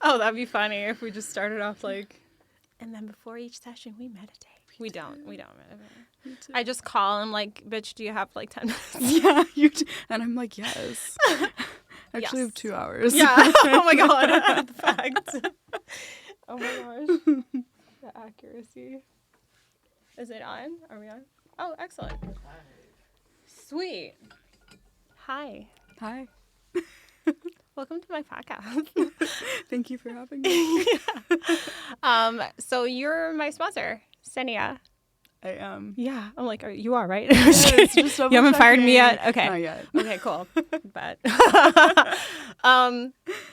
Oh, that'd be funny if we just started off like, and then before each session we meditate. We don't meditate. I just call him like, bitch, do you have like 10 minutes? Yeah, and I'm like, yes. Actually, I have 2 hours. Yeah. Oh my god. The fact. Oh my gosh. The accuracy. Is it on? Are we on? Oh, excellent. Sweet. Hi. Hi. Welcome to my podcast. Thank you for having me. So you're my sponsor, Senia. I am. Yeah. I'm like, you are, right? Yes, just you haven't fired me yet? Okay. Not yet. Okay, cool. But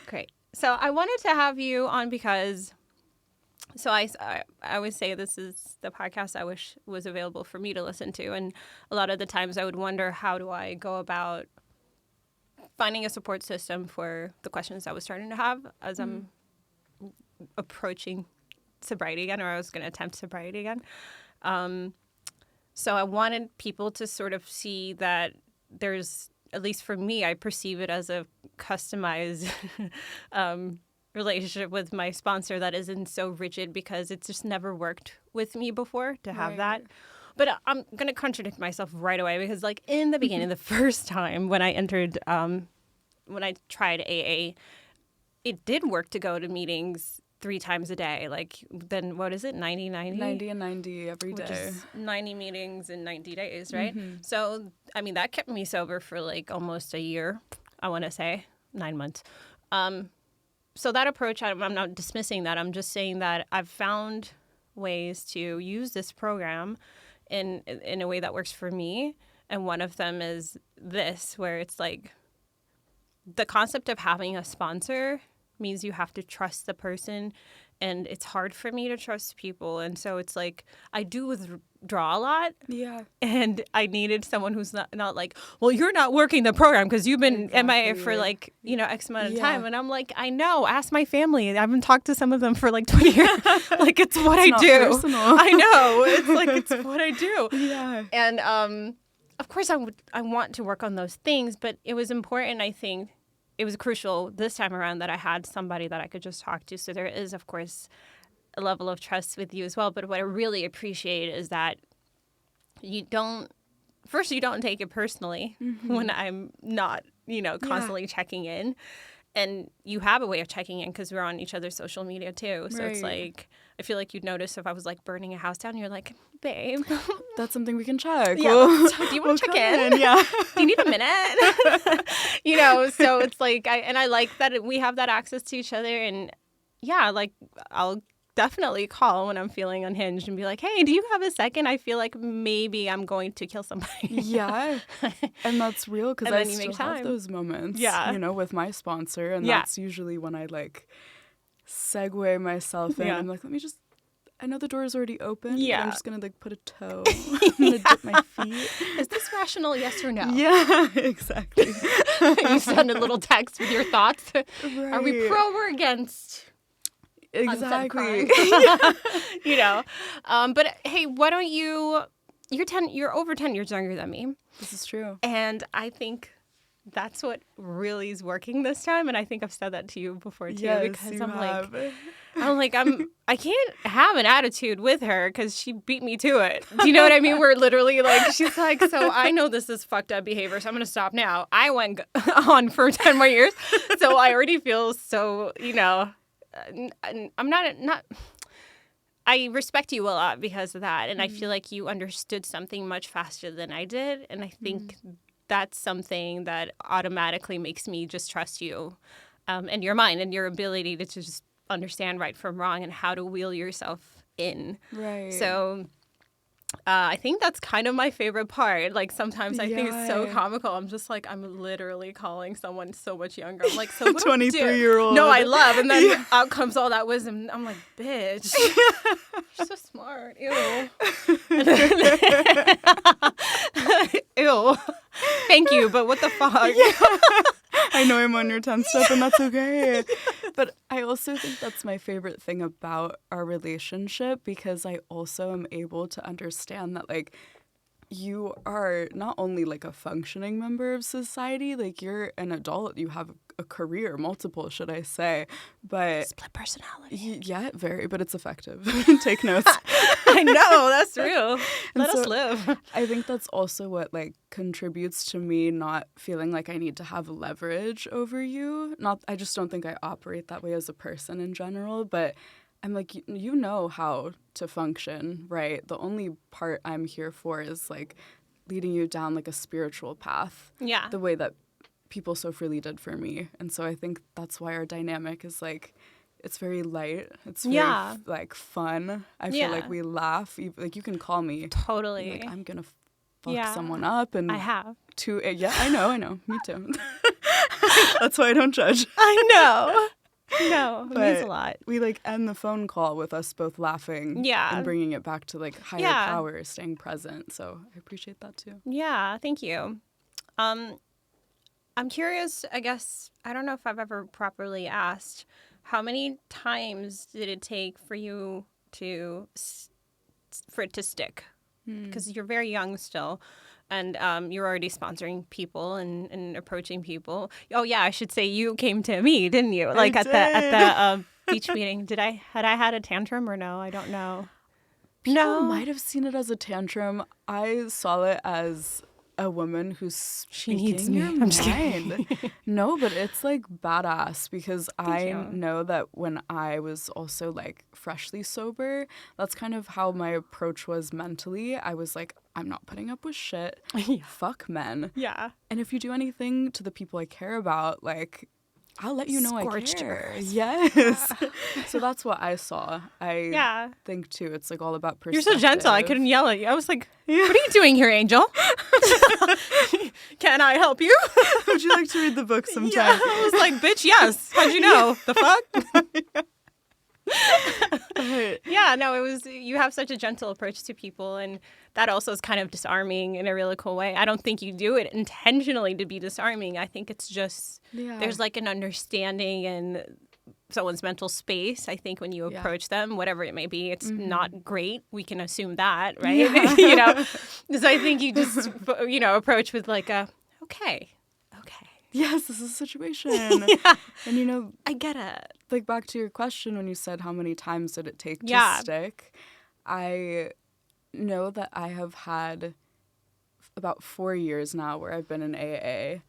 great. So I wanted to have you on because I always say this is the podcast I wish was available for me to listen to. And a lot of the times I would wonder, how do I go about finding a support system for the questions I was starting to have as I'm approaching sobriety again, or I was going to attempt sobriety again. So I wanted people to sort of see that there's, at least for me, I perceive it as a customized relationship with my sponsor that isn't so rigid, because it's just never worked with me before to have that. But I'm going to contradict myself right away, because like in the beginning, the first time when I entered, when I tried AA, it did work to go to meetings 3 times a day. Like then what is it? 90? 90 and 90 every day. Which is 90 meetings in 90 days, right? So, I mean, that kept me sober for like almost a year, I want to say, 9 months. So that approach, I'm not dismissing that. I'm just saying that I've found ways to use this program in a way that works for me. And one of them is this, where it's like the concept of having a sponsor means you have to trust the person. And it's hard for me to trust people. And so it's like I do withdraw a lot. Yeah. And I needed someone who's not like, well, you're not working the program because you've been MIA for like, X amount of time. And I'm like, I know. Ask my family. I haven't talked to some of them for like 20 years. Like, it's what I do. Personal. I know. It's like, it's what I do. Yeah. And of course, I want to work on those things. But it was important, I think. It was crucial this time around that I had somebody that I could just talk to. So there is, of course, a level of trust with you as well. But what I really appreciate is that you don't take it personally when I'm not, constantly checking in. And you have a way of checking in because we're on each other's social media too. So it's like, I feel like you'd notice if I was like burning a house down, you're like, babe. That's something we can check. Yeah. Do you want to check in? Yeah. Do you need a minute? So it's like, I like that we have that access to each other. And yeah, like I'll definitely call when I'm feeling unhinged and be like, hey, do you have a second? I feel like maybe I'm going to kill somebody. Yeah. And that's real, because I still have time. those moments, Yeah. With my sponsor. And that's usually when I like segue myself in. I'm like, I know the door is already open. Yeah. But I'm just going to like put a toe. I'm going to dip my feet. Is this rational? Yes or no? Yeah, exactly. You send a little text with your thoughts. Right. Are we pro or against? Exactly. But hey, why don't you're over 10 years younger than me. This is true. And I think that's what really is working this time. And I think I've said that to you before too, because I can't have an attitude with her because she beat me to it. Do you know what I mean? We're literally like, she's like, so I know this is fucked up behavior, so I'm going to stop now. I went on for 10 more years. So I already feel so, I'm not. I respect you a lot because of that. And I feel like you understood something much faster than I did. And I think that's something that automatically makes me just trust you and your mind and your ability to just understand right from wrong and how to wheel yourself in. Right. So I think that's kind of my favorite part. Like sometimes I think it's so comical. I'm just like, I'm literally calling someone so much younger. I'm like, so what 23-year-old. No, I love. And then out comes all that wisdom. I'm like, bitch, you're so smart. Ew. Ew. Thank you, but what the fuck? I know I'm on your 10th step, and that's okay. But I also think that's my favorite thing about our relationship, because I also am able to understand that, like, you are not only like a functioning member of society, like you're an adult, you have a career, multiple, should I say, but split personality. Yeah, very, but it's effective. Take notes. I know, that's real. Let us live. I think that's also what like contributes to me not feeling like I need to have leverage over you. I just don't think I operate that way as a person in general, but I'm like, you know how to function, right? The only part I'm here for is like leading you down like a spiritual path. Yeah. The way that people so freely did for me. And so I think that's why our dynamic is like, it's very light. It's very like fun. I feel like we laugh. Like you can call me. Totally. Like I'm going to fuck someone up. And I have. Yeah, I know. Me too. That's why I don't judge. I know. No, it means a lot. We like end the phone call with us both laughing and bringing it back to like higher power, staying present. So I appreciate that too. Yeah, thank you. I'm curious, I guess, I don't know if I've ever properly asked, how many times did it take for you for it to stick? Because you're very young still. And you're already sponsoring people and approaching people. Oh yeah, I should say you came to me, didn't you? Like at the beach meeting. Had I had a tantrum or no? I don't know. People might have seen it as a tantrum. I saw it as a woman who's speaking your mind. I'm just kidding. No, but it's like badass because I know that when I was also like freshly sober, that's kind of how my approach was mentally. I was like, I'm not putting up with shit. Fuck men. Yeah. And if you do anything to the people I care about, like, I'll let you know Scorched I care. earth. Yes. So that's what I saw. I think, too, it's like all about perspective. You're so gentle. I couldn't yell at you. I was like, what are you doing here, Angel? Can I help you? Would you like to read the book sometime? Yeah. I was like, bitch, yes. How'd you know? The fuck? Yeah, no, it was, you have such a gentle approach to people, and that also is kind of disarming in a really cool way. I don't think you do it intentionally to be disarming. I think it's just, there's like an understanding in someone's mental space. I think when you approach them, whatever it may be, it's not great. We can assume that, right? Yeah. So I think you just, approach with like okay. Yes, this is a situation. And I get it. Like back to your question when you said how many times did it take to stick, I know that I have had about 4 years now where I've been in AA.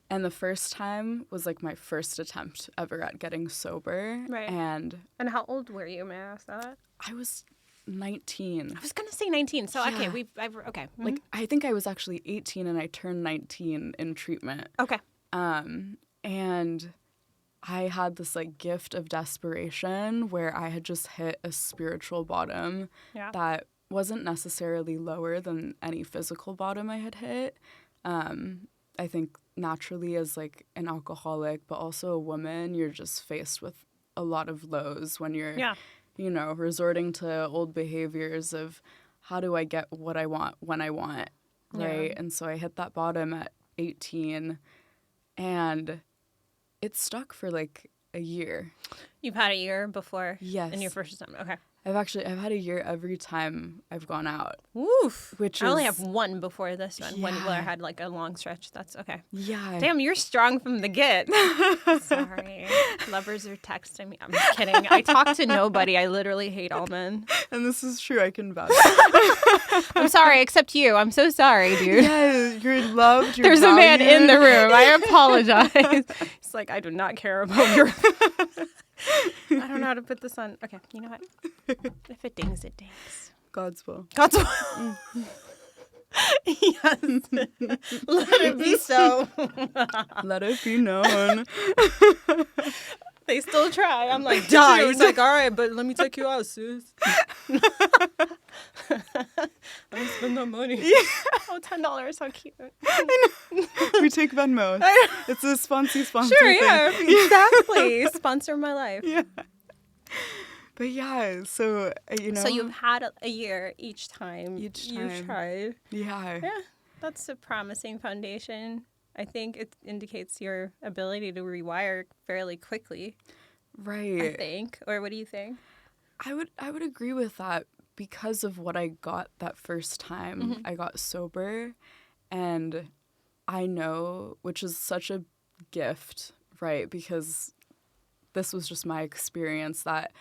And the first time was like my first attempt ever at getting sober. Right. And how old were you, may I ask that? I was 19. I was going to say 19. So, okay. Okay. Mm-hmm. Like, I think I was actually 18 and I turned 19 in treatment. Okay. And I had this like gift of desperation where I had just hit a spiritual bottom that wasn't necessarily lower than any physical bottom I had hit. I think naturally as like an alcoholic, but also a woman, you're just faced with a lot of lows when you're, resorting to old behaviors of how do I get what I want when I want, right? And so I hit that bottom at 18 and it stuck for like a year. You've had a year before? Yes. In your first time. Okay. I've had a year every time I've gone out. Oof. I only have one before this one. When I had like a long stretch. That's okay. Yeah. Damn, you're strong from the get. Sorry. Lovers are texting me. I'm just kidding. I talk to nobody. I literally hate all men. And this is true. I can vouch. I'm sorry, except you. I'm so sorry, dude. Yeah, you're loved. You're There's valued. a man in the room. I apologize. It's like, I do not care about your... I don't know how to put this on. Okay, you know what? If it dings, it dings. God's will. God's will. Yes. Let it be so. Let it be known. They still try. I'm like, die. He's like, all right, but let me take you out, sis. I don't spend no money. Yeah. Oh, $10. How cute. We take Venmo. It's a sponsor Sure, thing. yeah. Exactly. Sponsor my life. Yeah. But yeah, so, So you've had a year each time. You've tried. Yeah. Yeah. That's a promising foundation. I think it indicates your ability to rewire fairly quickly. Right. I think. Or what do you think? I would agree with that because of what I got that first time, Mm-hmm. I got sober, and I know, which is such a gift, right? Because this was just my experience, that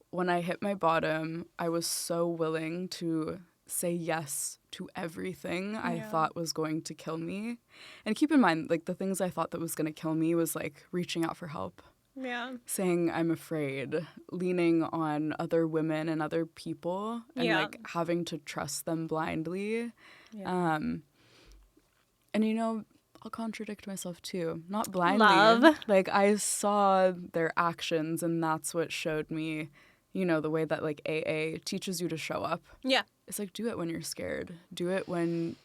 when I hit my bottom, I was so willing to say yes to everything I thought was going to kill me. And keep in mind, like, the things I thought that was going to kill me was, like, reaching out for help. Yeah. Saying I'm afraid, leaning on other women and other people, and like having to trust them blindly. Yeah. And you know, I'll contradict myself too. Not blindly. Love. Like, I saw their actions, and that's what showed me, you know, the way that like AA teaches you to show up. Yeah. It's like, do it when you're scared. Do it when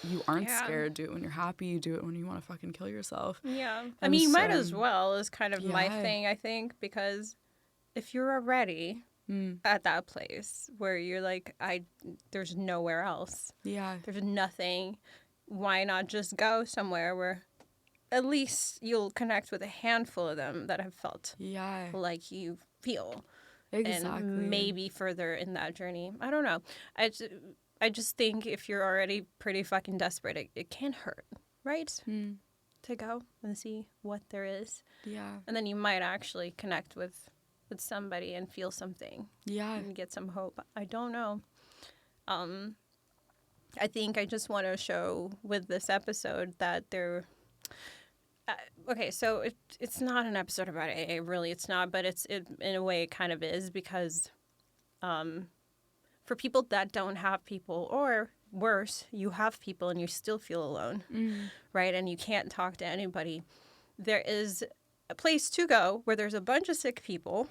you aren't scared. Do it when you're happy. Do it when you want to fucking kill yourself. Yeah. I And mean, you might as well, is kind of my yeah. thing, I think, because if you're already at that place where you're like, there's nowhere else. Yeah. There's nothing. Why not just go somewhere where at least you'll connect with a handful of them that have felt like you feel. Exactly. And maybe further in that journey. I don't know. I just think if you're already pretty fucking desperate, it can hurt, right? To go and see what there is. Yeah. And then you might actually connect with somebody and feel something. Yeah. And get some hope. I don't know. I think I just want to show with this episode that there... okay, so it's not an episode about AA, really. It's not, but it in a way it kind of is, because for people that don't have people, or worse, you have people and you still feel alone, right? And you can't talk to anybody. There is a place to go where there's a bunch of sick people,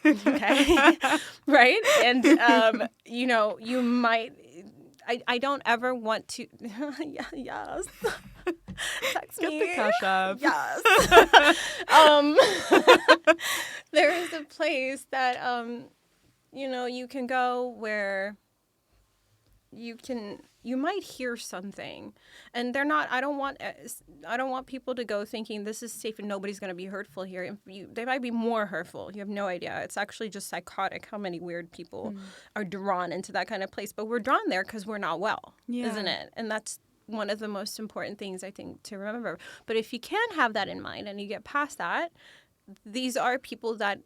okay? Right? And, you know, you might... I don't ever want to... yes. Text Get me. the cash up. Yes. There is a place that, you know, you can go where you might hear something, and they're not. I don't want people to go thinking this is safe and nobody's going to be hurtful here. They might be more hurtful. You have no idea. It's actually just psychotic how many weird people are drawn into that kind of place. But we're drawn there because we're not well, isn't it? And that's one of the most important things, I think, to remember. But if you can have that in mind and you get past that, these are people that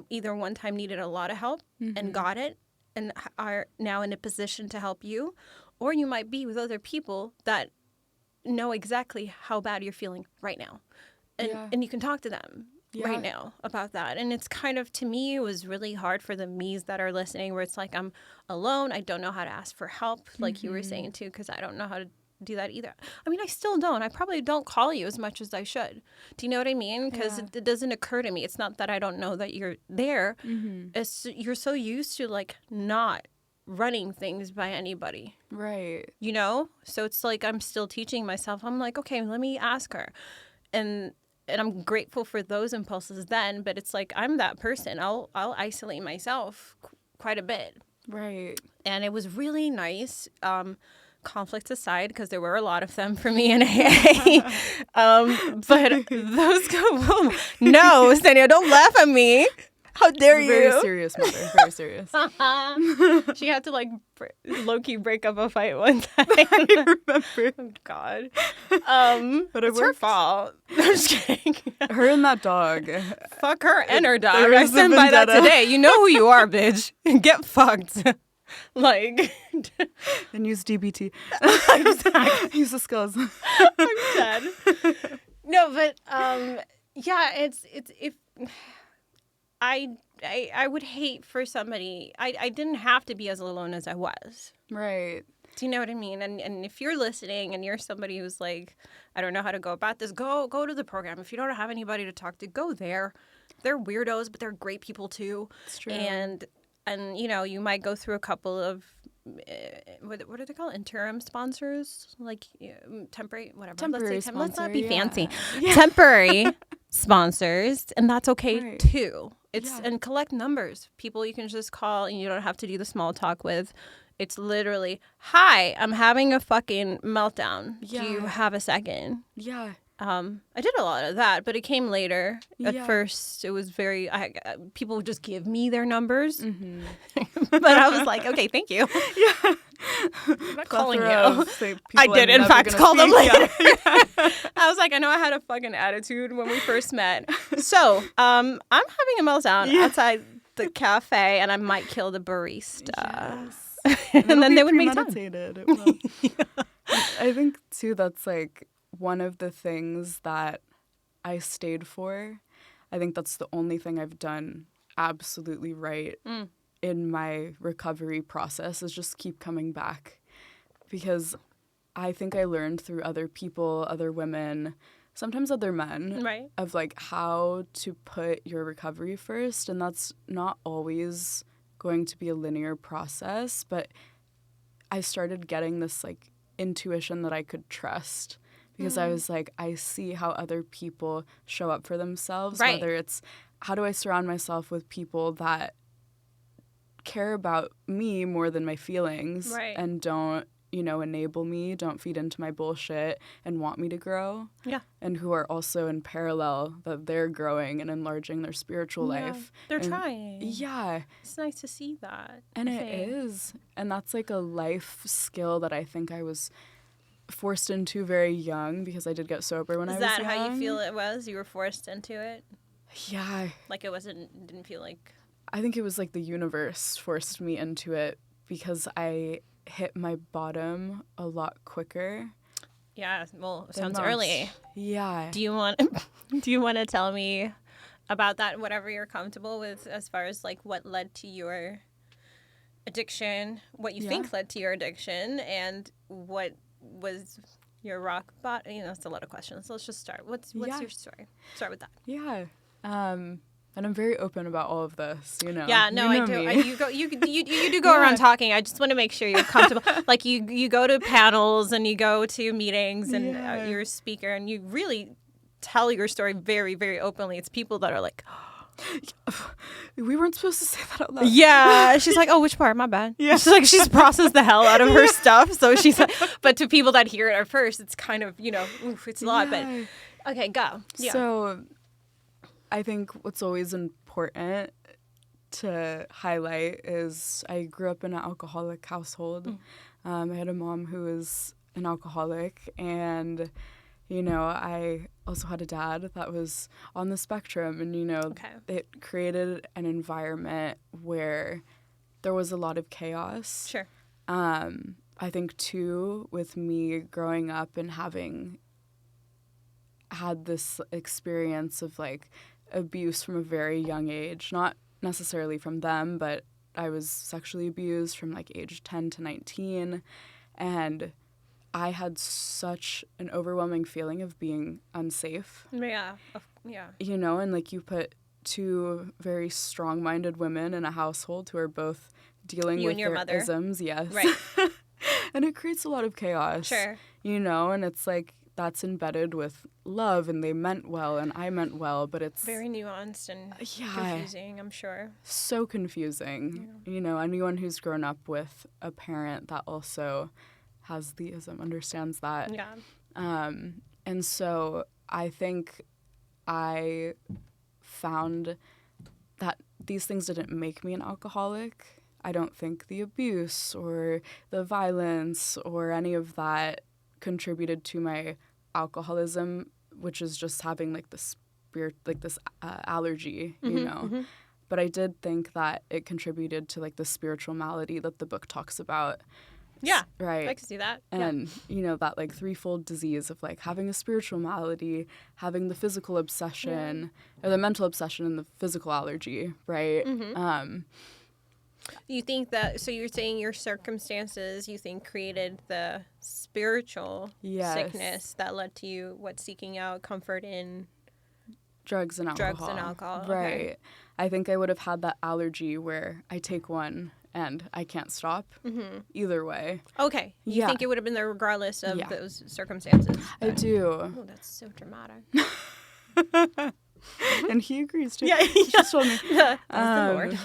either one time needed a lot of help and got it and are now in a position to help you, or you might be with other people that know exactly how bad you're feeling right now. And you can talk to them right now about that. And it's kind of, to me, it was really hard for the me's that are listening, where it's like, I'm alone. I don't know how to ask for help, like you were saying too, because I don't know how to do that either. I mean, I still don't. I probably don't call you as much as I should. Do you know what I mean? Because it doesn't occur to me. It's not that I don't know that you're there. It's, you're so used to like not running things by anybody. Right. You know? So it's like I'm still teaching myself. I'm like, okay, let me ask her. And I'm grateful for those impulses then, but it's like I'm that person. I'll isolate myself quite a bit. Right. And it was really nice. Conflicts aside, because there were a lot of them for me in AA. But those go, no, Stenia, don't laugh at me. How dare you? Very serious, mother. Very serious. She had to like low-key break up a fight one time. I remember. Oh, God. But it's her fault. I'm just kidding. Her and that dog. Fuck her and her dog. There I is a stand by that vendetta. today. You know who you are, bitch. Get fucked. Like, And use DBT. exactly. Use the skills. I'm dead. No, but yeah, it's if I would hate for somebody. I didn't have to be as alone as I was. Right. Do you know what I mean? And if you're listening and you're somebody who's like, I don't know how to go about this, go to the program. If you don't have anybody to talk to, go there. They're weirdos, but they're great people too. It's true. And you know, you might go through a couple of what are they called? Interim sponsors, like temporary, whatever. Temporary Let's not sponsor, be yeah. fancy. Yeah. Temporary sponsors, and that's okay Right. too. It's Yeah. and collect numbers. People you can just call, and you don't have to do the small talk with. It's literally, hi, I'm having a fucking meltdown. Yeah. Do you have a second? Yeah. I did a lot of that, but it came later. At Yeah. first, it was very people would just give me their numbers, but I was like, okay, thank you. Yeah. I'm not calling you. I I did, in fact, call them later. I was like, I know I had a fucking attitude when we first met. So, I'm having a meltdown outside the cafe, and I might kill the barista. Yes. And then they would make time. It will. I think, too, that's like one of the things that I stayed for. I think that's the only thing I've done absolutely right in my recovery process is just keep coming back. Because I think I learned through other people, other women, sometimes other men, Right. of like how to put your recovery first. And that's not always going to be a linear process, but I started getting this like intuition that I could trust. Because I was like, I see how other people show up for themselves, Right. whether it's how do I surround myself with people that care about me more than my feelings Right. and don't, enable me, don't feed into my bullshit and want me to grow. Yeah. And who are also in parallel that they're growing and enlarging their spiritual Yeah. life. They're And trying. Yeah. It's nice to see that. And I it think. is. And that's like a life skill that I think I was forced into very young because I did get sober when I Is was that young. how you feel it was? You were forced into it? Yeah. Like it didn't feel like... I think it was like the universe forced me into it because I hit my bottom a lot quicker. Yeah, well, it than sounds most. early. Yeah. Do you want to tell me about that, whatever you're comfortable with, as far as like what led to your addiction, what you think led to your addiction, and what was your rock bottom? It's a lot of questions. So let's just start. What's your story? Start with that. Yeah. And I'm very open about all of this, Yeah, no, You I know do. me. You do go around talking. I just want to make sure you're comfortable. Like you go to panels and you go to meetings and you're a speaker and you really tell your story very, very openly. It's people that are like, We weren't supposed to say that out loud. yeah. She's like, oh, which part? My bad. Yeah. She's processed the hell out of her stuff. So she's like, but to people that hear it at first, it's kind of, oof, it's a lot. Yeah. But okay, go. Yeah. So I think what's always important to highlight is I grew up in an alcoholic household. I had a mom who was an alcoholic, and I also had a dad that was on the spectrum, and it created an environment where there was a lot of chaos. Sure. I think too, with me growing up and having had this experience of like abuse from a very young age, not necessarily from them, but I was sexually abused from like age 10 to 19, and I had such an overwhelming feeling of being unsafe. Yeah. Yeah. And like you put two very strong-minded women in a household who are both dealing You with and your their mother. isms, yes. Right. And it creates a lot of chaos. Sure. And it's like that's embedded with love, and they meant well, and I meant well, but it's Very nuanced and confusing, I'm sure. so confusing. Anyone who's grown up with a parent that also has the ism understands that. Yeah. And so I think I found that these things didn't make me an alcoholic. I don't think the abuse or the violence or any of that contributed to my alcoholism, which is just having like this allergy, But I did think that it contributed to like the spiritual malady that the book talks about. Yeah, right. I can see that. And, that like threefold disease of like having a spiritual malady, having the physical obsession, or the mental obsession and the physical allergy, right? You think that, so you're saying your circumstances, you think created the spiritual sickness that led to you, seeking out comfort in drugs and alcohol. Right. Okay. I think I would have had that allergy where I take one and I can't stop either way. Okay. You Yeah. think it would have been there regardless of those circumstances? I do. Oh, that's so dramatic. And he agrees too. Yeah. He just told me. That's the Lord.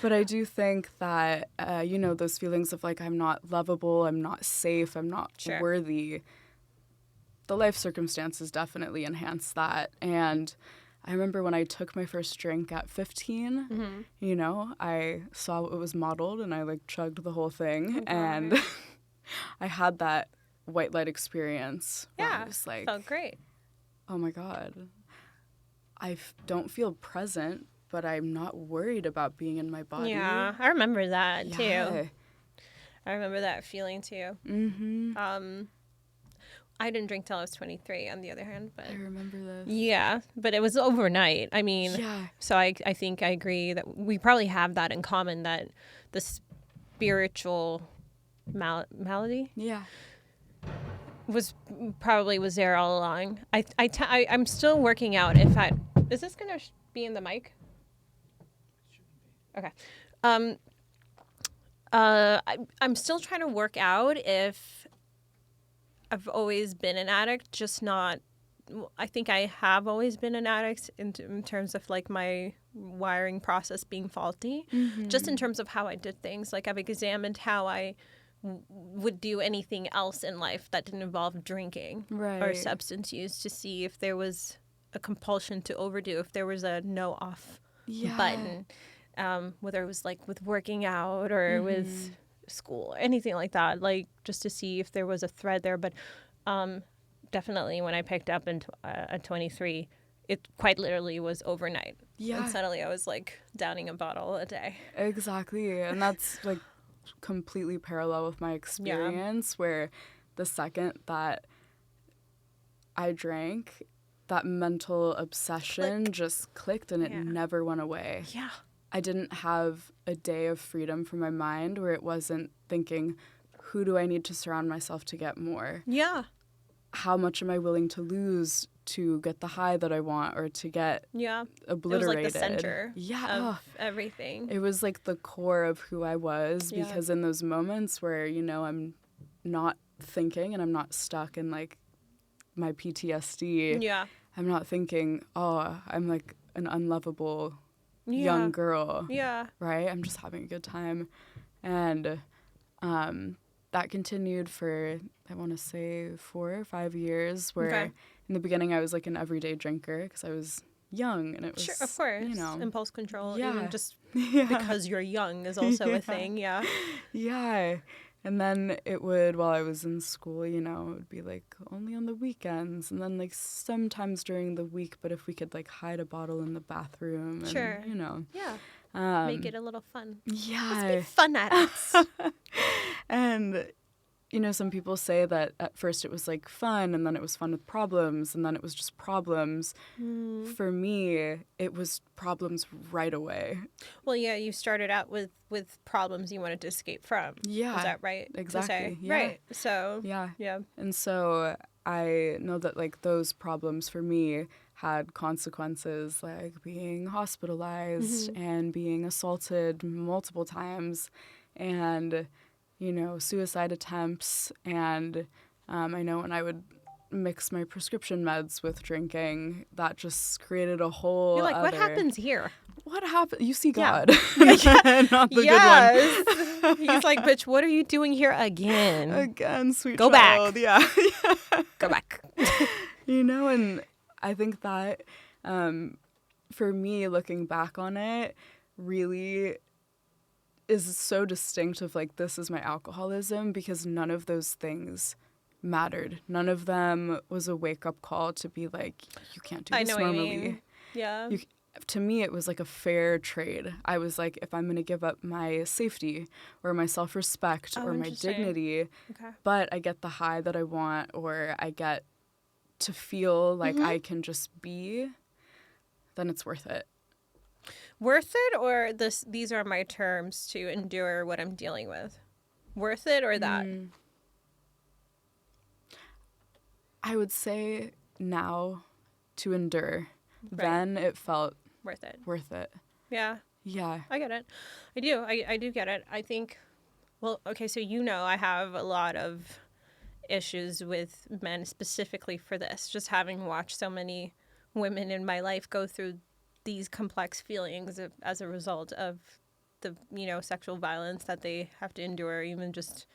But I do think that, those feelings of like I'm not lovable, I'm not safe, I'm not worthy, the life circumstances definitely enhanced that. And I remember when I took my first drink at 15, you know, I saw what was modeled and I like chugged the whole thing. And I had that white light experience. Yeah, I was like, felt great. Oh my God, I don't feel present, but I'm not worried about being in my body. Yeah, I remember that Yeah. too. I remember that feeling too. I didn't drink till I was 23, on the other hand. But I remember this. Yeah, but it was overnight. I mean, so I think I agree that we probably have that in common, that the spiritual malady was there all along. I'm still working out if is this going to be in the mic? Okay. I'm still trying to work out if I've always been an addict, just not. I think I have always been an addict in terms of like my wiring process being faulty, just in terms of how I did things. Like I've examined how I would do anything else in life that didn't involve drinking or substance use to see if there was a compulsion to overdo, if there was a no off button, whether it was like with working out or with school, anything like that, like just to see if there was a thread there. But definitely when I picked up at 23, it quite literally was overnight. And suddenly I was like downing a bottle a day. Exactly. And that's like completely parallel with my experience, where the second that I drank, that mental obsession just clicked and it never went away. Yeah. I didn't have a day of freedom from my mind where it wasn't thinking, who do I need to surround myself to get more? Yeah. How much am I willing to lose to get the high that I want, or to get obliterated? It was like the center of everything. It was like the core of who I was, because in those moments where, you know, I'm not thinking and I'm not stuck in like my PTSD, I'm not thinking, oh, I'm like an unlovable young girl. Yeah. Right? I'm just having a good time. And that continued for, I want to say, 4 or 5 years, where in the beginning I was like an everyday drinker because I was young, and it was, of course, you know, impulse control, even just because you're young is also a thing. Yeah. And then it would, while I was in school, you know, it would be like only on the weekends, and then like sometimes during the week, but if we could like hide a bottle in the bathroom and, you know. Yeah. Make it a little fun. Yeah. Let's be fun addicts. And, you know, some people say that at first it was like fun, and then it was fun with problems, and then it was just problems. For me, it was problems right away. Well, yeah, you started out with problems you wanted to escape from. Yeah. Is that right? Exactly. Yeah. Right. So. Yeah. Yeah. And so I know that like those problems for me had consequences, like being hospitalized and being assaulted multiple times, and, you know, suicide attempts. And I know when I would mix my prescription meds with drinking, that just created a whole You're like, what happens here? What happened? You see God. Not the good one. He's like, bitch, what are you doing here again? Again, sweet Go child. back. Yeah. Go back. You know, and I think that for me, looking back on it, really is so distinct of like, this is my alcoholism, because none of those things mattered. None of them was a wake-up call to be like, you can't do this normally. What you mean. Yeah. To me, it was like a fair trade. I was like, if I'm going to give up my safety or my self-respect or my dignity, but I get the high that I want, or I get to feel like I can just be, then it's worth it. Worth it, or these are my terms to endure what I'm dealing with? Worth it, or that? I would say now to endure. Then it felt worth it. Worth it. Yeah. Yeah. I get it. I do. I do get it. I think, well, okay, so you know I have a lot of issues with men specifically for this, just having watched so many women in my life go through these complex feelings as a result of the, you know, sexual violence that they have to endure, even just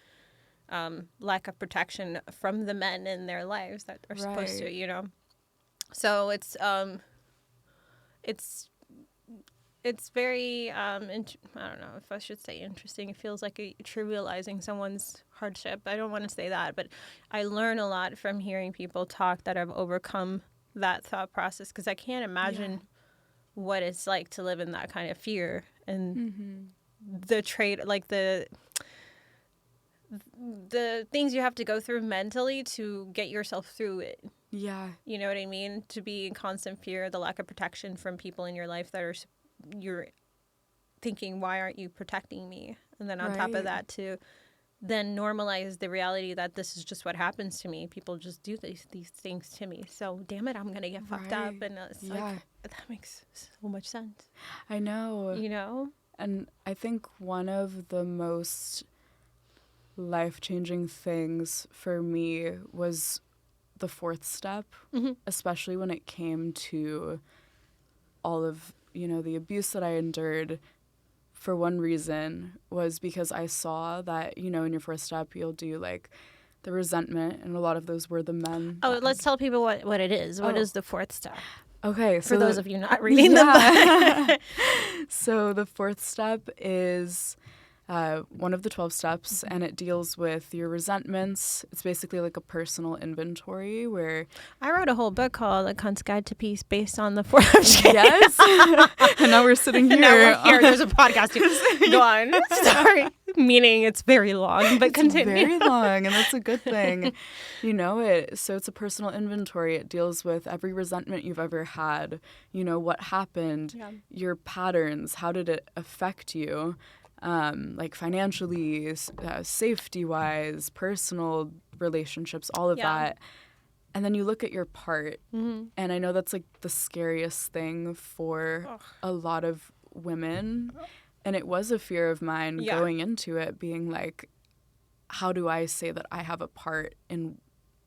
lack of protection from the men in their lives that are supposed to, you know. So it's very I don't know if I should say interesting. It feels like trivializing someone's hardship. I don't want to say that, but I learn a lot from hearing people talk that have overcome that thought process, because I can't imagine what it's like to live in that kind of fear and the trade, like the things you have to go through mentally to get yourself through it. Yeah. You know what I mean? To be in constant fear, the lack of protection from people in your life that are, you're thinking, why aren't you protecting me? And then on top of that, to then normalize the reality that this is just what happens to me. People just do these things to me. So, damn it, I'm going to get fucked up. And it's like, that makes so much sense. I know. You know? And I think one of the most life-changing things for me was the fourth step, especially when it came to all of, you know, the abuse that I endured. For one reason was because I saw that, you know, in your fourth step, you'll do like the resentment, and a lot of those were the men. Oh, let's tell people what it is. What is the fourth step? Okay. So for those of you not reading the book. So the fourth step is one of the 12 steps, and it deals with your resentments. It's basically like a personal inventory where... I wrote a whole book called A Cunt's Guide to Peace based on the fourth. Yes. And now we're sitting here. Now we're here. There's a podcast. Go on. Sorry. Meaning it's very long, but continue. It's very long, and that's a good thing. You know it. So it's a personal inventory. It deals with every resentment you've ever had. You know, what happened, your patterns, how did it affect you? Like financially, safety-wise, personal relationships, all of that. And then you look at your part, and I know that's like the scariest thing for a lot of women. And it was a fear of mine going into it, being like, how do I say that I have a part in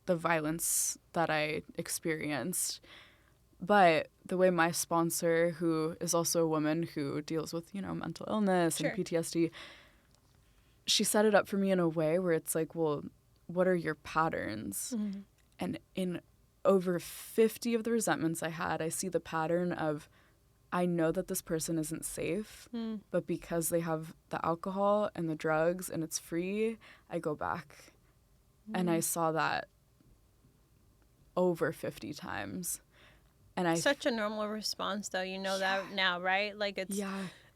the violence that I experienced? But the way my sponsor, who is also a woman who deals with, you know, mental illness and PTSD, she set it up for me in a way where it's like, well, what are your patterns? And in over 50 of the resentments I had, I see the pattern of, I know that this person isn't safe, but because they have the alcohol and the drugs and it's free, I go back. And I saw that over 50 times. And such a normal response, though. You know that now, right? Like, it's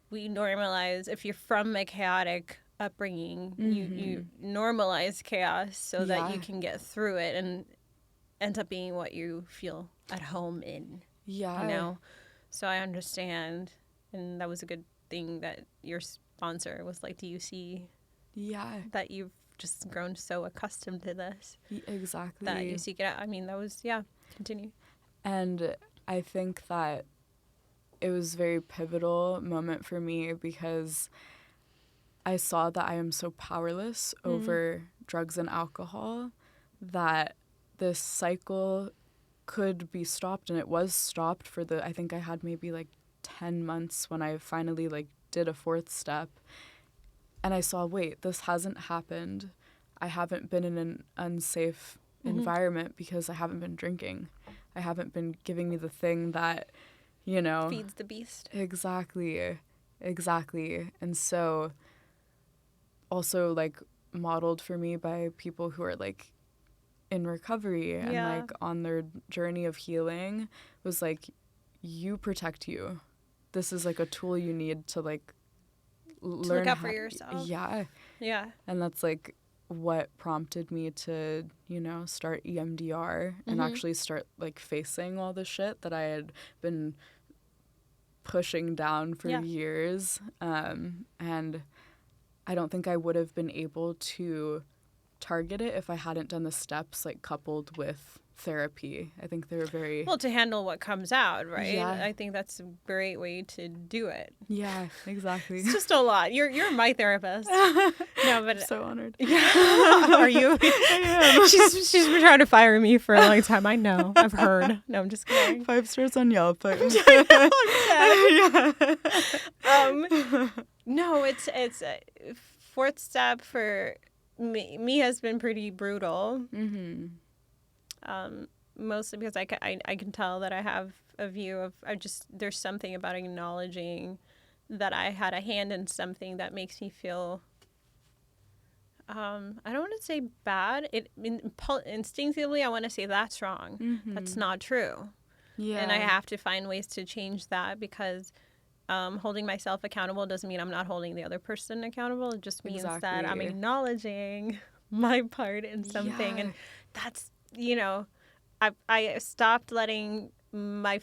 we normalize, if you're from a chaotic upbringing, you normalize chaos so that you can get through it and ends up being what you feel at home in. Yeah. You know? So I understand. And that was a good thing that your sponsor was like, do you see that you've just grown so accustomed to this? Exactly. That you seek it out. I mean, that was, continue. And I think that it was a very pivotal moment for me because I saw that I am so powerless over drugs and alcohol that this cycle could be stopped. And it was stopped for I think I had maybe like 10 months when I finally like did a fourth step. And I saw, wait, this hasn't happened. I haven't been in an unsafe environment because I haven't been drinking. I haven't been giving me the thing that, you know... feeds the beast. Exactly. And so also, like, modeled for me by people who are, like, in recovery and, like, on their journey of healing was, like, you protect you. This is, like, a tool you need to, like, learn... To look out for yourself. Yeah. And that's, like... what prompted me to, you know, start EMDR and actually start, like, facing all the shit that I had been pushing down for years. And I don't think I would have been able to target it if I hadn't done the steps, like, coupled with therapy. I think they're very... Well, to handle what comes out, right? Yeah. I think that's a great way to do it. Yeah, exactly. It's just a lot. You're my therapist. No, but... I'm so honored. Yeah. Are you? I am. She's been trying to fire me for a long time. I know. I've heard. No, I'm just kidding. 5 stars on Yelp. No, it's a fourth step for me has been pretty brutal. Mm-hmm. Mostly because I can tell that I have a view of, there's something about acknowledging that I had a hand in something that makes me feel, I don't want to say bad. Instinctively, I want to say that's wrong. Mm-hmm. That's not true. Yeah. And I have to find ways to change that, because holding myself accountable doesn't mean I'm not holding the other person accountable. It just means that I'm acknowledging my part in something. And that's, I stopped letting my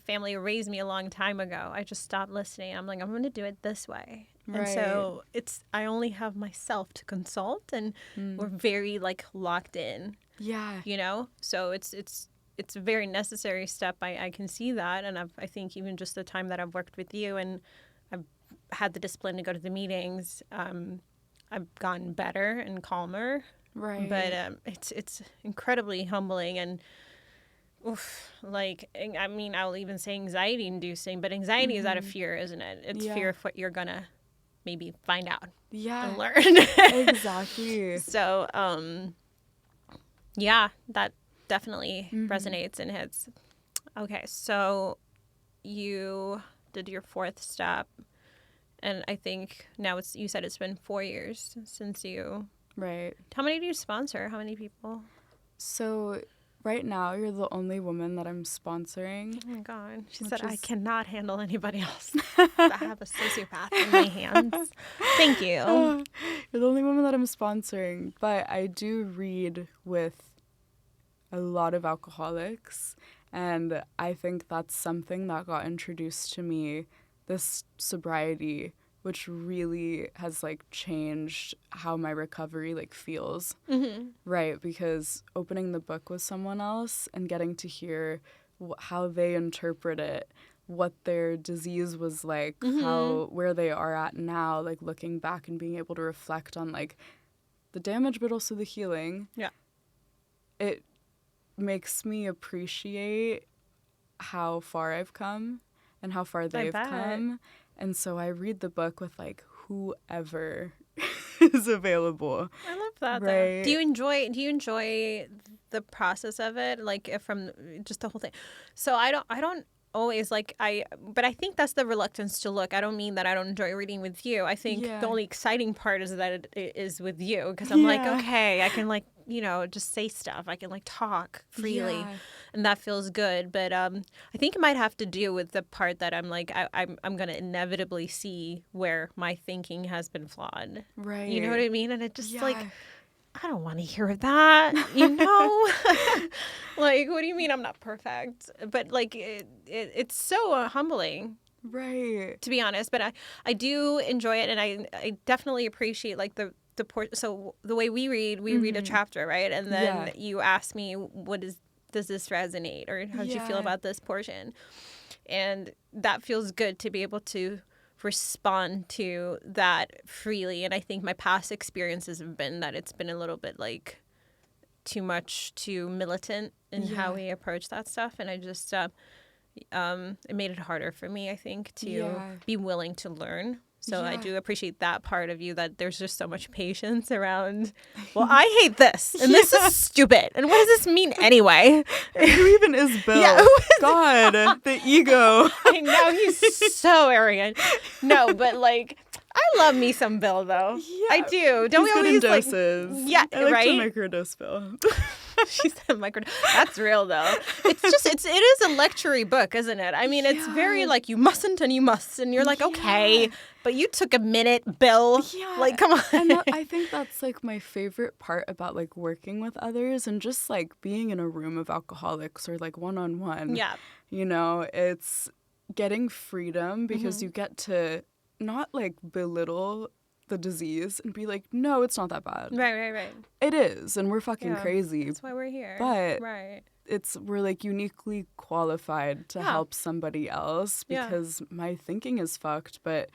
family raise me a long time ago. I just stopped listening. I'm like, I'm going to do it this way. Right. And so I only have myself to consult, and we're very locked in. Yeah. So it's a very necessary step. I can see that. And I think even just the time that I've worked with you and I've had the discipline to go to the meetings, I've gotten better and calmer. Right. But it's incredibly humbling, and I'll even say anxiety inducing, but anxiety is out of fear, isn't it? It's fear of what you're gonna maybe find out and learn. Exactly. So that definitely resonates and hits. Okay, so you did your 4th step, and I think now you said it's been 4 years since you. Right. How many do you sponsor? How many people? So right now, you're the only woman that I'm sponsoring. Oh my God. She said, I cannot handle anybody else. I have a sociopath in my hands. Thank you. You're the only woman that I'm sponsoring. But I do read with a lot of alcoholics. And I think that's something that got introduced to me, this sobriety, which really has changed how my recovery feels. Mm-hmm. Right, because opening the book with someone else and getting to hear how they interpret it, what their disease was like, where they are at now, looking back and being able to reflect on the damage but also the healing. Yeah. It makes me appreciate how far I've come and how far they've come. And so I read the book with whoever is available. I love that. Right. Though. Do you enjoy the process of it, from just the whole thing? So I don't always but I think that's the reluctance to look. I don't mean that I don't enjoy reading with you. I think the only exciting part is that it is with you, because I'm okay, I can just say stuff. I can talk freely, and that feels good. But I think it might have to do with the part that I'm I'm going to inevitably see where my thinking has been flawed. Right. You know what I mean? And it just I don't want to hear that, what do you mean I'm not perfect? But it's so humbling. Right. To be honest, but I do enjoy it, and I definitely appreciate so the way we read a chapter, right? And then you ask me, does this resonate, or how do you feel about this portion? And that feels good to be able to respond to that freely. And I think my past experiences have been that it's been a little bit too much, too militant in how we approach that stuff. And I just it made it harder for me, I think, to be willing to learn. So I do appreciate that part of you, that there's just so much patience around, well, I hate this, and this is stupid, and what does this mean anyway? Who even is Bill? Yeah, God, the ego. I know, he's so arrogant. No, but I love me some Bill, though. Yeah, I do. Don't we always good in doses? Yeah, I like right? to microdose Bill. She said micro. That's real, though. It is a lecture-y book, isn't it? I mean, it's very you mustn't and you must, and you're okay, but you took a minute, Bill. Yeah. Come on. And I think that's my favorite part about working with others, and just being in a room of alcoholics or one-on-one. Yeah. It's getting freedom, because you get to not belittle the disease and be no, it's not that bad. Right. It is, and we're fucking crazy. That's why we're here. But we're uniquely qualified to help somebody else, because my thinking is fucked, but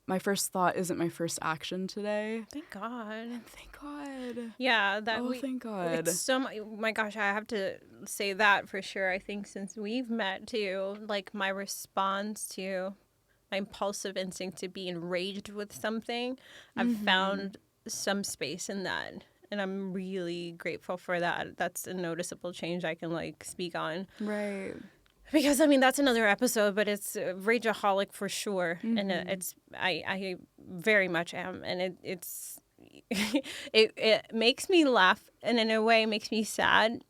my first thought isn't my first action today. Thank God. Thank God. Yeah, thank God. It's so my gosh, I have to say that for sure. I think since we've met too, my response to my impulsive instinct to be enraged with something, I've found some space in that. And I'm really grateful for that. That's a noticeable change I can like speak on. Right. Because I mean that's another episode, but it's rageaholic for sure, and it's I very much am, and it's it makes me laugh, and in a way makes me sad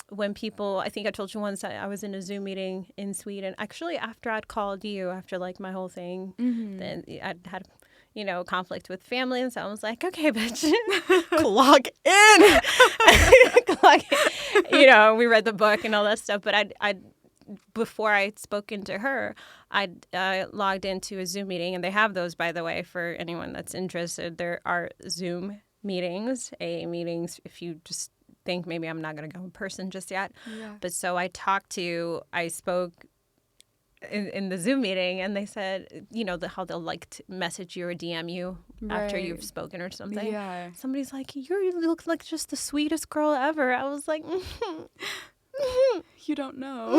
when people. I think I told you once that I was in a Zoom meeting in Sweden, actually after I'd called you after like my whole thing, then I'd had conflict with family, and so I was like, okay, bitch, clock in, clock in. We read the book and all that stuff, but I'd before I'd spoken to her, I'd logged into a Zoom meeting, and they have those, by the way, for anyone that's interested. There are Zoom meetings, AA meetings, if you just think maybe I'm not going to go in person just yet. Yeah. But so I spoke in the Zoom meeting, and they said, how they'll like to message you or DM you after you've spoken or something. Yeah. Somebody's like, you look like just the sweetest girl ever. I was like, you don't know.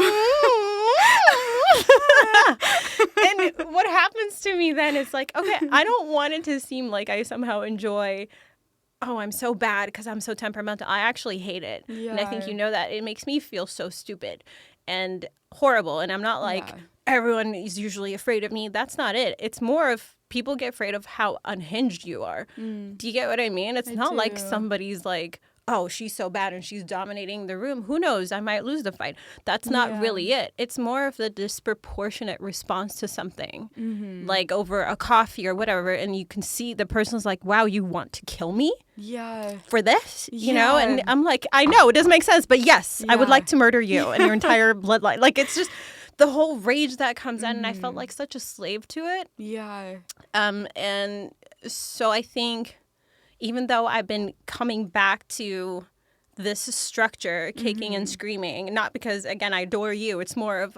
And what happens to me then is like, okay, I don't want it to seem like I somehow enjoy, I'm so bad because I'm so temperamental. I actually hate it. Yeah. And I think that. It makes me feel so stupid and horrible. And I'm not like, everyone is usually afraid of me. That's not it. It's more of people get afraid of how unhinged you are. Do you get what I mean? It's not like somebody's like, oh, she's so bad and she's dominating the room. Who knows? I might lose the fight. That's not really it. It's more of the disproportionate response to something, like over a coffee or whatever. And you can see the person's like, wow, you want to kill me? Yeah. For this? You know? And I'm like, I know, it doesn't make sense, but yes, I would like to murder you and your entire bloodline. Like, it's just the whole rage that comes in, and I felt like such a slave to it. Yeah. And so I think, even though I've been coming back to this structure, kicking and screaming, not because, again, I adore you. It's more of,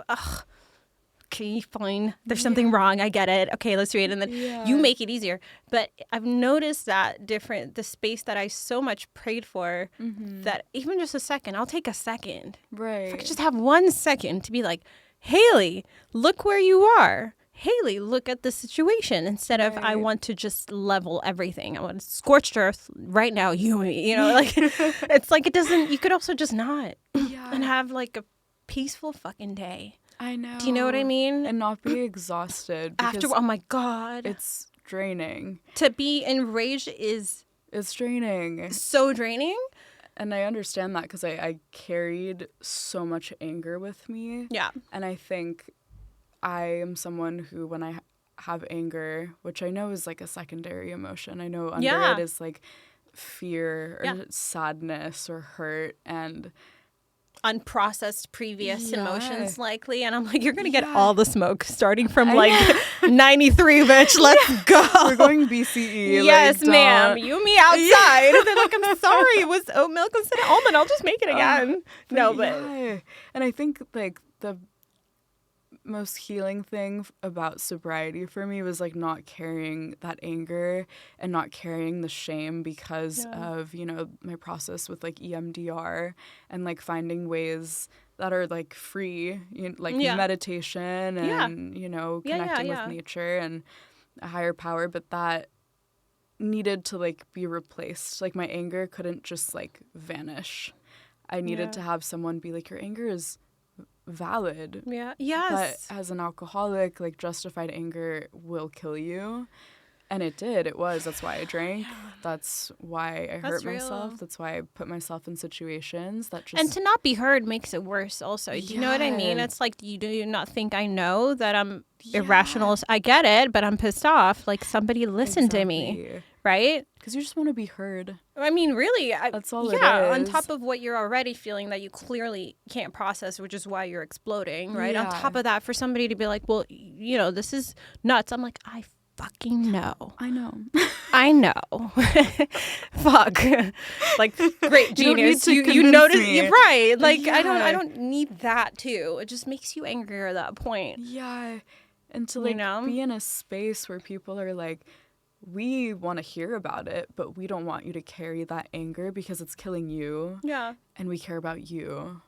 okay, fine. There's something wrong. I get it. Okay, let's read it. And then you make it easier. But I've noticed that the space that I so much prayed for, that even just a second, I'll take a second. Right. If I could just have 1 second to be like, Haley, look where you are. Haley, look at the situation, instead of I want to just level everything. I want scorched earth right now, like it's like it doesn't, you could also just not and have like a peaceful fucking day. I know. Do you know what I mean? And not be exhausted. After, oh my God. It's draining. To be enraged it's draining. So draining. And I understand that because I carried so much anger with me. Yeah. And I think I am someone who, when I have anger, which I know is like a secondary emotion, I know under it is like fear or sadness or hurt and unprocessed previous emotions likely. And I'm like, you're going to get all the smoke starting from like 93, bitch. Let's go. We're going BCE. Yes, like, ma'am. You me outside. And they're like, I'm sorry. It was oat milk instead of almond. I'll just make it again. And I think like the most healing thing about sobriety for me was like not carrying that anger and not carrying the shame because of my process with like EMDR and like finding ways that are like free, like meditation and connecting with nature and a higher power, but that needed to like be replaced. Like my anger couldn't just like vanish. I needed to have someone be like, your anger is valid. Yeah. Yes. But as an alcoholic, like justified anger will kill you. And it did. It was. That's why I drank. That's why I hurt myself. That's why I put myself in situations that just... And to not be heard makes it worse also. Do you know what I mean? It's like, you do not think I know that I'm irrational. I get it, but I'm pissed off. Like, somebody listen to me. Right? Because you just want to be heard. I mean, really. That's all it is. On top of what you're already feeling that you clearly can't process, which is why you're exploding, right? On top of that, for somebody to be like, well, this is nuts. I'm like, I fucking know. I know. I know. Fuck. Like, great genius. You notice. You're right. Like, I don't need that too. It just makes you angrier at that point. Yeah. And to like be in a space where people are like, we want to hear about it, but we don't want you to carry that anger because it's killing you. Yeah. And we care about you.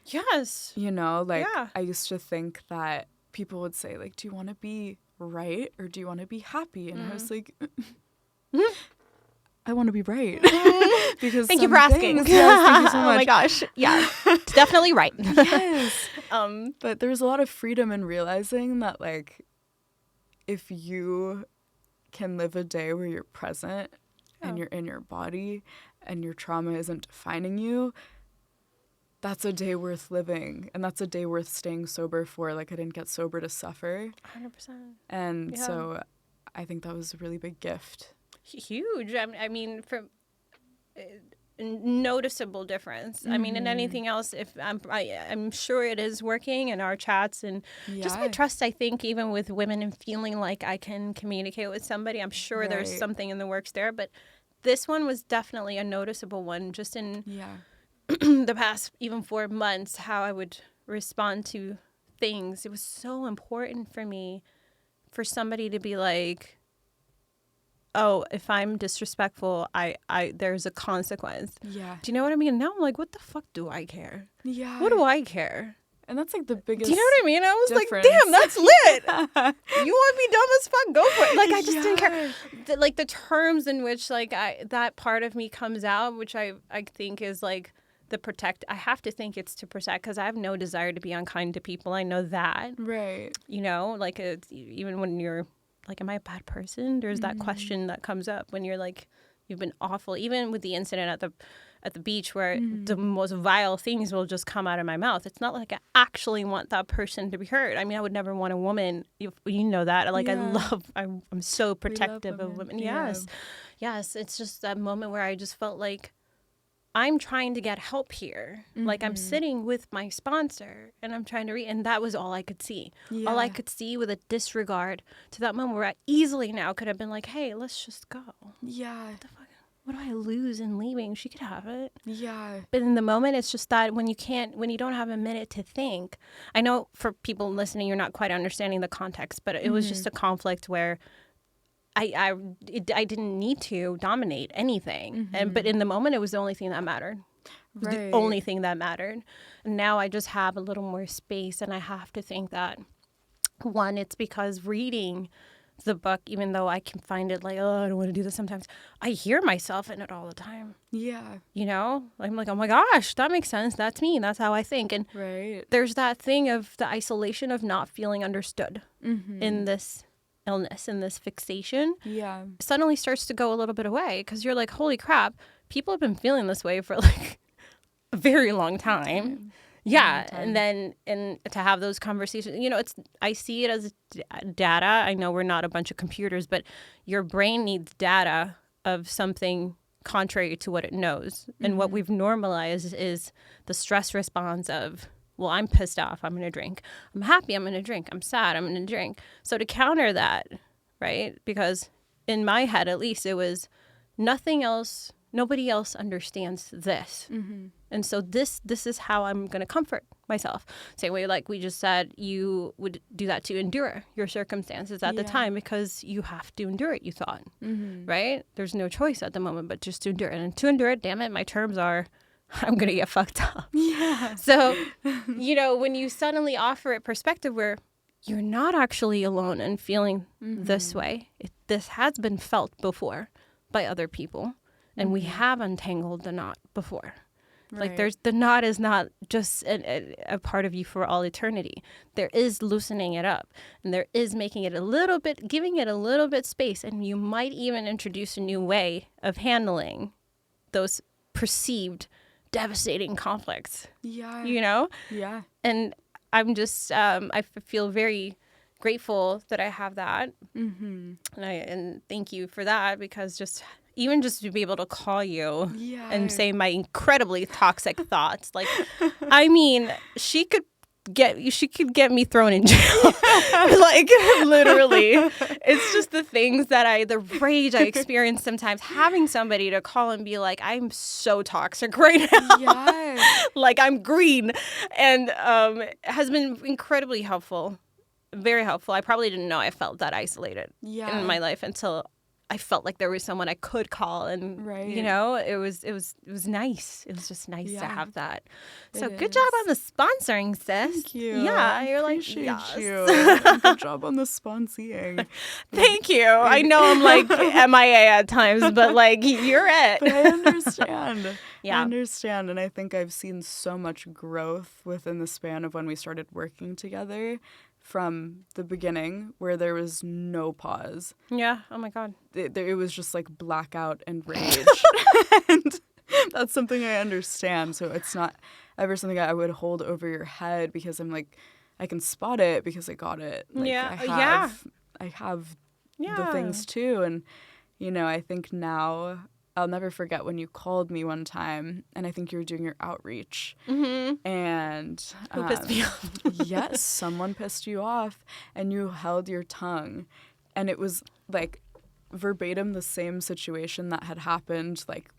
Yes. I used to think that people would say, like, do you want to be right or do you want to be happy? And I was like, I want to be right. Because thank you for asking. Yes, thank you so much. Oh my gosh. Yeah. It's definitely right. Yes. But there's a lot of freedom in realizing that, like, if you can live a day where you're present and you're in your body and your trauma isn't defining you, that's a day worth living. And that's a day worth staying sober for. Like, I didn't get sober to suffer. 100%. And so I think that was a really big gift. Huge. I mean, from noticeable difference. I mean, in anything else, if I'm sure it is working in our chats and just my trust, I think, even with women and feeling like I can communicate with somebody, I'm sure there's something in the works there. But this one was definitely a noticeable one, just in the past even 4 months, how I would respond to things. It was so important for me for somebody to be like, oh, if I'm disrespectful, I there's a consequence. Yeah. Do you know what I mean? Now I'm like, what the fuck do I care? Yeah. What do I care? And that's like the biggest. Do you know what I mean? I was difference. like, damn, that's lit. You want me dumb as fuck? Go for it. Like, I just didn't care. Like the terms in which like that part of me comes out, which I think is like the protect. I have to think it's to protect because I have no desire to be unkind to people. I know that. Right. You know, like even when you're like, am I a bad person? There's that question that comes up when you're like, you've been awful. Even with the incident at the beach where the most vile things will just come out of my mouth. It's not like I actually want that person to be hurt. I mean, I would never want a woman. You know that. Like, I'm so protective of women. Yeah. Yes. It's just that moment where I just felt like I'm trying to get help here. Like, I'm sitting with my sponsor and I'm trying to read. And that was all I could see. Yeah. All I could see with a disregard to that moment where I easily now could have been like, hey, let's just go. Yeah. What the fuck? What do I lose in leaving? She could have it. Yeah. But in the moment, it's just that when you don't have a minute to think. I know for people listening, you're not quite understanding the context, but it was just a conflict where I didn't need to dominate anything. But in the moment, it was the only thing that mattered. Right. The only thing that mattered. And now I just have a little more space. And I have to think that, one, it's because reading the book, even though I can find it like, oh, I don't want to do this sometimes, I hear myself in it all the time. Yeah. You know? I'm like, oh my gosh, that makes sense. That's me. That's how I think. And there's that thing of the isolation of not feeling understood in this illness and this fixation suddenly starts to go a little bit away because you're like, holy crap, people have been feeling this way for like a very long time. And then to have those conversations, you know, I see it as data. I know we're not a bunch of computers, but your brain needs data of something contrary to what it knows. And what we've normalized is the stress response of, well, I'm pissed off, I'm going to drink. I'm happy, I'm going to drink. I'm sad, I'm going to drink. So to counter that, right? Because in my head, at least, it was nothing else, nobody else understands this. And so this is how I'm going to comfort myself. Same way, like we just said, you would do that to endure your circumstances at the time because you have to endure it, you thought, right? There's no choice at the moment but just to endure it. And to endure it, damn it, my terms are, I'm going to get fucked up. Yeah. So, you know, when you suddenly offer it perspective where you're not actually alone in feeling this way, this has been felt before by other people, and we have untangled the knot before. Right. Like the knot is not just a part of you for all eternity. There is loosening it up, and there is making it giving it a little bit space, and you might even introduce a new way of handling those perceived devastating conflicts. Yeah. You know? Yeah. And I'm just, I feel very grateful that I have that. And thank you for that, because just to be able to call you and say my incredibly toxic thoughts. Like, I mean, she could get me thrown in jail. Like, literally. It's just the things the rage I experience sometimes, having somebody to call and be like, I'm so toxic right now. Yes. Like, I'm green. And has been incredibly helpful. Very helpful. I probably didn't know I felt that isolated in my life until I felt like there was someone I could call, and you know, it was nice. It was just nice to have that. So good job on the sponsoring, sis. Thank you. Yeah, you're Appreciate yes. you. Good job on the sponsoring. Thank you. I know I'm like MIA at times, but like you're it. But I understand. Yeah. I understand, and I think I've seen so much growth within the span of when we started working together. From the beginning, where there was no pause. Yeah. Oh my God. It was just like blackout and rage. And that's something I understand. So it's not ever something I would hold over your head, because I'm like, I can spot it because I got it. Like, I have the things too. And, you know, I think now I'll never forget when you called me one time, and I think you were doing your outreach. Mm-hmm. And who pissed me off? yes, someone pissed you off, and you held your tongue. And it was like verbatim the same situation that had happened, like,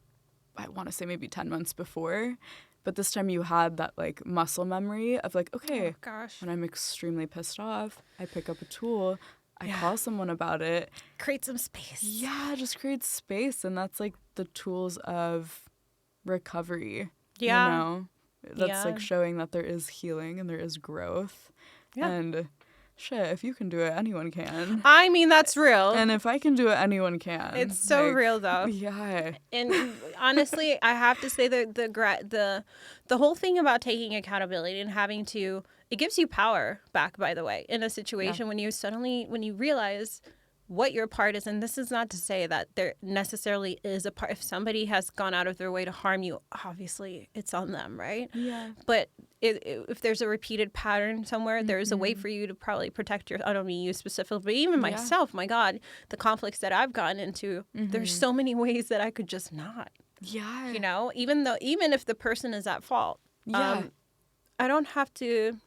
I want to say maybe 10 months before. But this time you had that like muscle memory of like, okay, when I'm extremely pissed off, I pick up a tool. I call someone about it. Create some space. Yeah, just create space. And that's like the tools of recovery. Yeah. You know? That's like showing that there is healing and there is growth. Yeah. And shit, if you can do it, anyone can. I mean, that's real. And if I can do it, anyone can. It's so like, real, though. Yeah. And honestly, I have to say that the whole thing about taking accountability and having to, it gives you power back, by the way, in a situation when you realize what your part is. And this is not to say that there necessarily is a part. If somebody has gone out of their way to harm you, obviously it's on them, right? Yeah. But if there's a repeated pattern somewhere, there's a way for you to probably protect I don't mean you specifically, but even myself, my God, the conflicts that I've gotten into, there's so many ways that I could just not. Yeah. You know, even if the person is at fault. Yeah. I don't have to,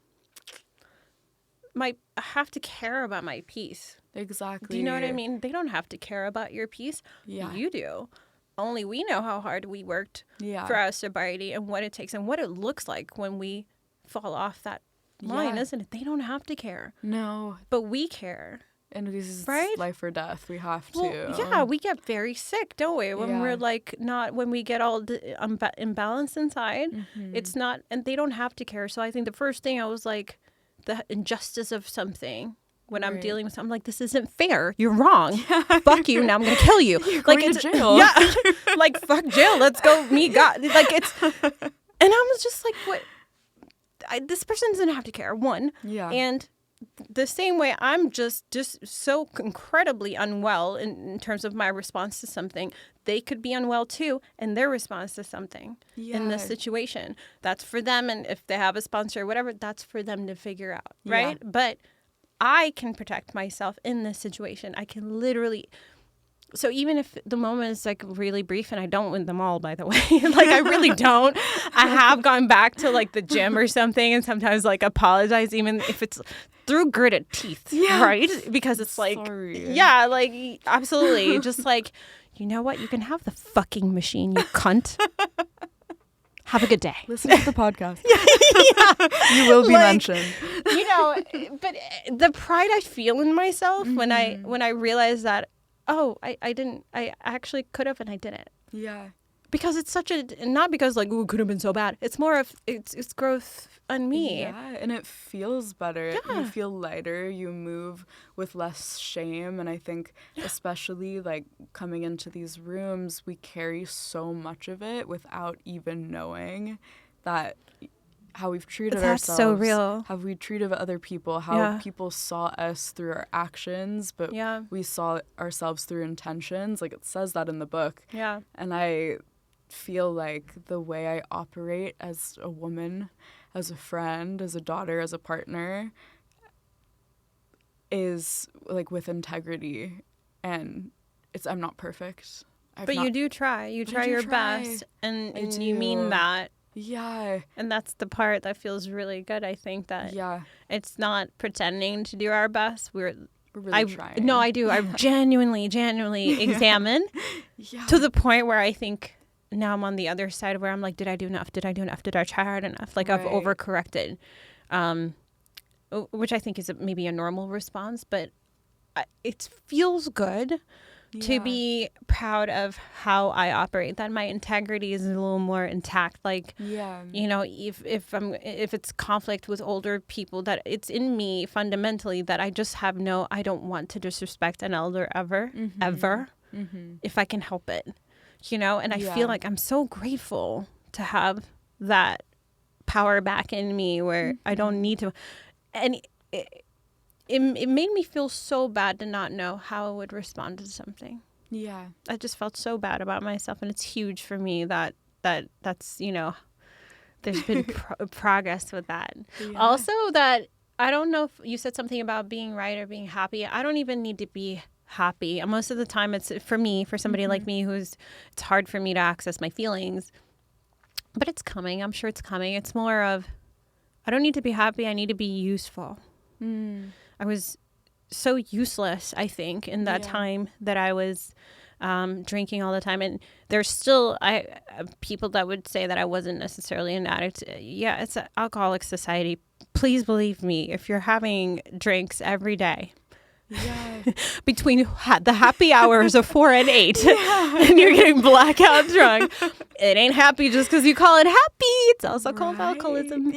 I have to care about my peace. Exactly. Do you know what I mean? They don't have to care about your peace. Yeah. You do. Only we know how hard we worked for our sobriety and what it takes and what it looks like when we fall off that line, isn't it? They don't have to care. No. But we care. And this is right? life or death. We have to. Well, yeah, we get very sick, don't we? When we're like when we get all imbalanced inside. It's not, and they don't have to care. So I think the first thing I was like, the injustice of something. When I'm dealing with something, I'm like, this isn't fair. You're wrong. Fuck you. Now I'm going to kill you. You're like, going to jail. Yeah. Like, fuck jail. Let's go meet God. Like, it's, and I was just like, what? This person doesn't have to care. One. Yeah. And the same way I'm just so incredibly unwell in terms of my response to something, they could be unwell too in their response to something in this situation. That's for them. And if they have a sponsor or whatever, that's for them to figure out. Right. Yeah. But I can protect myself in this situation. I can literally. So even if the moment is like really brief, and I don't win them all, by the way, like I really don't. I have gone back to like the gym or something, and sometimes like apologize, even if it's through gritted teeth, right? Because it's like, like absolutely, just like, you know what? You can have the fucking machine, you cunt. Have a good day. Listen to the podcast. You will be mentioned. You know, but the pride I feel in myself when I realize that, oh, I actually could have and I didn't. Yeah. Because it's such a, not because like, ooh, it could have been so bad. It's more of, it's growth on me. Yeah, and it feels better. Yeah. You feel lighter. You move with less shame. And I think especially like coming into these rooms, we carry so much of it without even knowing that how we've treated ourselves. That's so real. How we treated other people. How people saw us through our actions, but we saw ourselves through intentions. Like it says that in the book. Yeah. And I feel like the way I operate as a woman, as a friend, as a daughter, as a partner is like with integrity. And I'm not perfect. But you do try. You try your best. And you mean that. Yeah. And that's the part that feels really good. I think that it's not pretending to do our best. We're really trying. No, I do. I genuinely examine to the point where I think now I'm on the other side where I'm like, did I do enough? Did I do enough? Did I try hard enough? Like I've overcorrected, which I think is maybe a normal response, but it feels good to be proud of how I operate, that my integrity is a little more intact. Like, you know, if it's conflict with older people, that it's in me fundamentally that I just have I don't want to disrespect an elder ever, if I can help it, you know, and I feel like I'm so grateful to have that power back in me where I don't need to. And it made me feel so bad to not know how I would respond to something. Yeah. I just felt so bad about myself, and it's huge for me that's, you know, there's been progress with that. Yeah. Also, that I don't know if you said something about being right or being happy. I don't even need to be happy. Most of the time it's for somebody like me it's hard for me to access my feelings. But it's coming. I'm sure it's coming. It's more of, I don't need to be happy. I need to be useful. I was so useless, I think, in that time that I was drinking all the time. And there's still people that would say that I wasn't necessarily an addict. Yeah, it's an alcoholic society. Please believe me, if you're having drinks every day, between the happy hours of 4 and 8 and you're getting blackout drunk, it ain't happy just because you call it happy. It's also called alcoholism.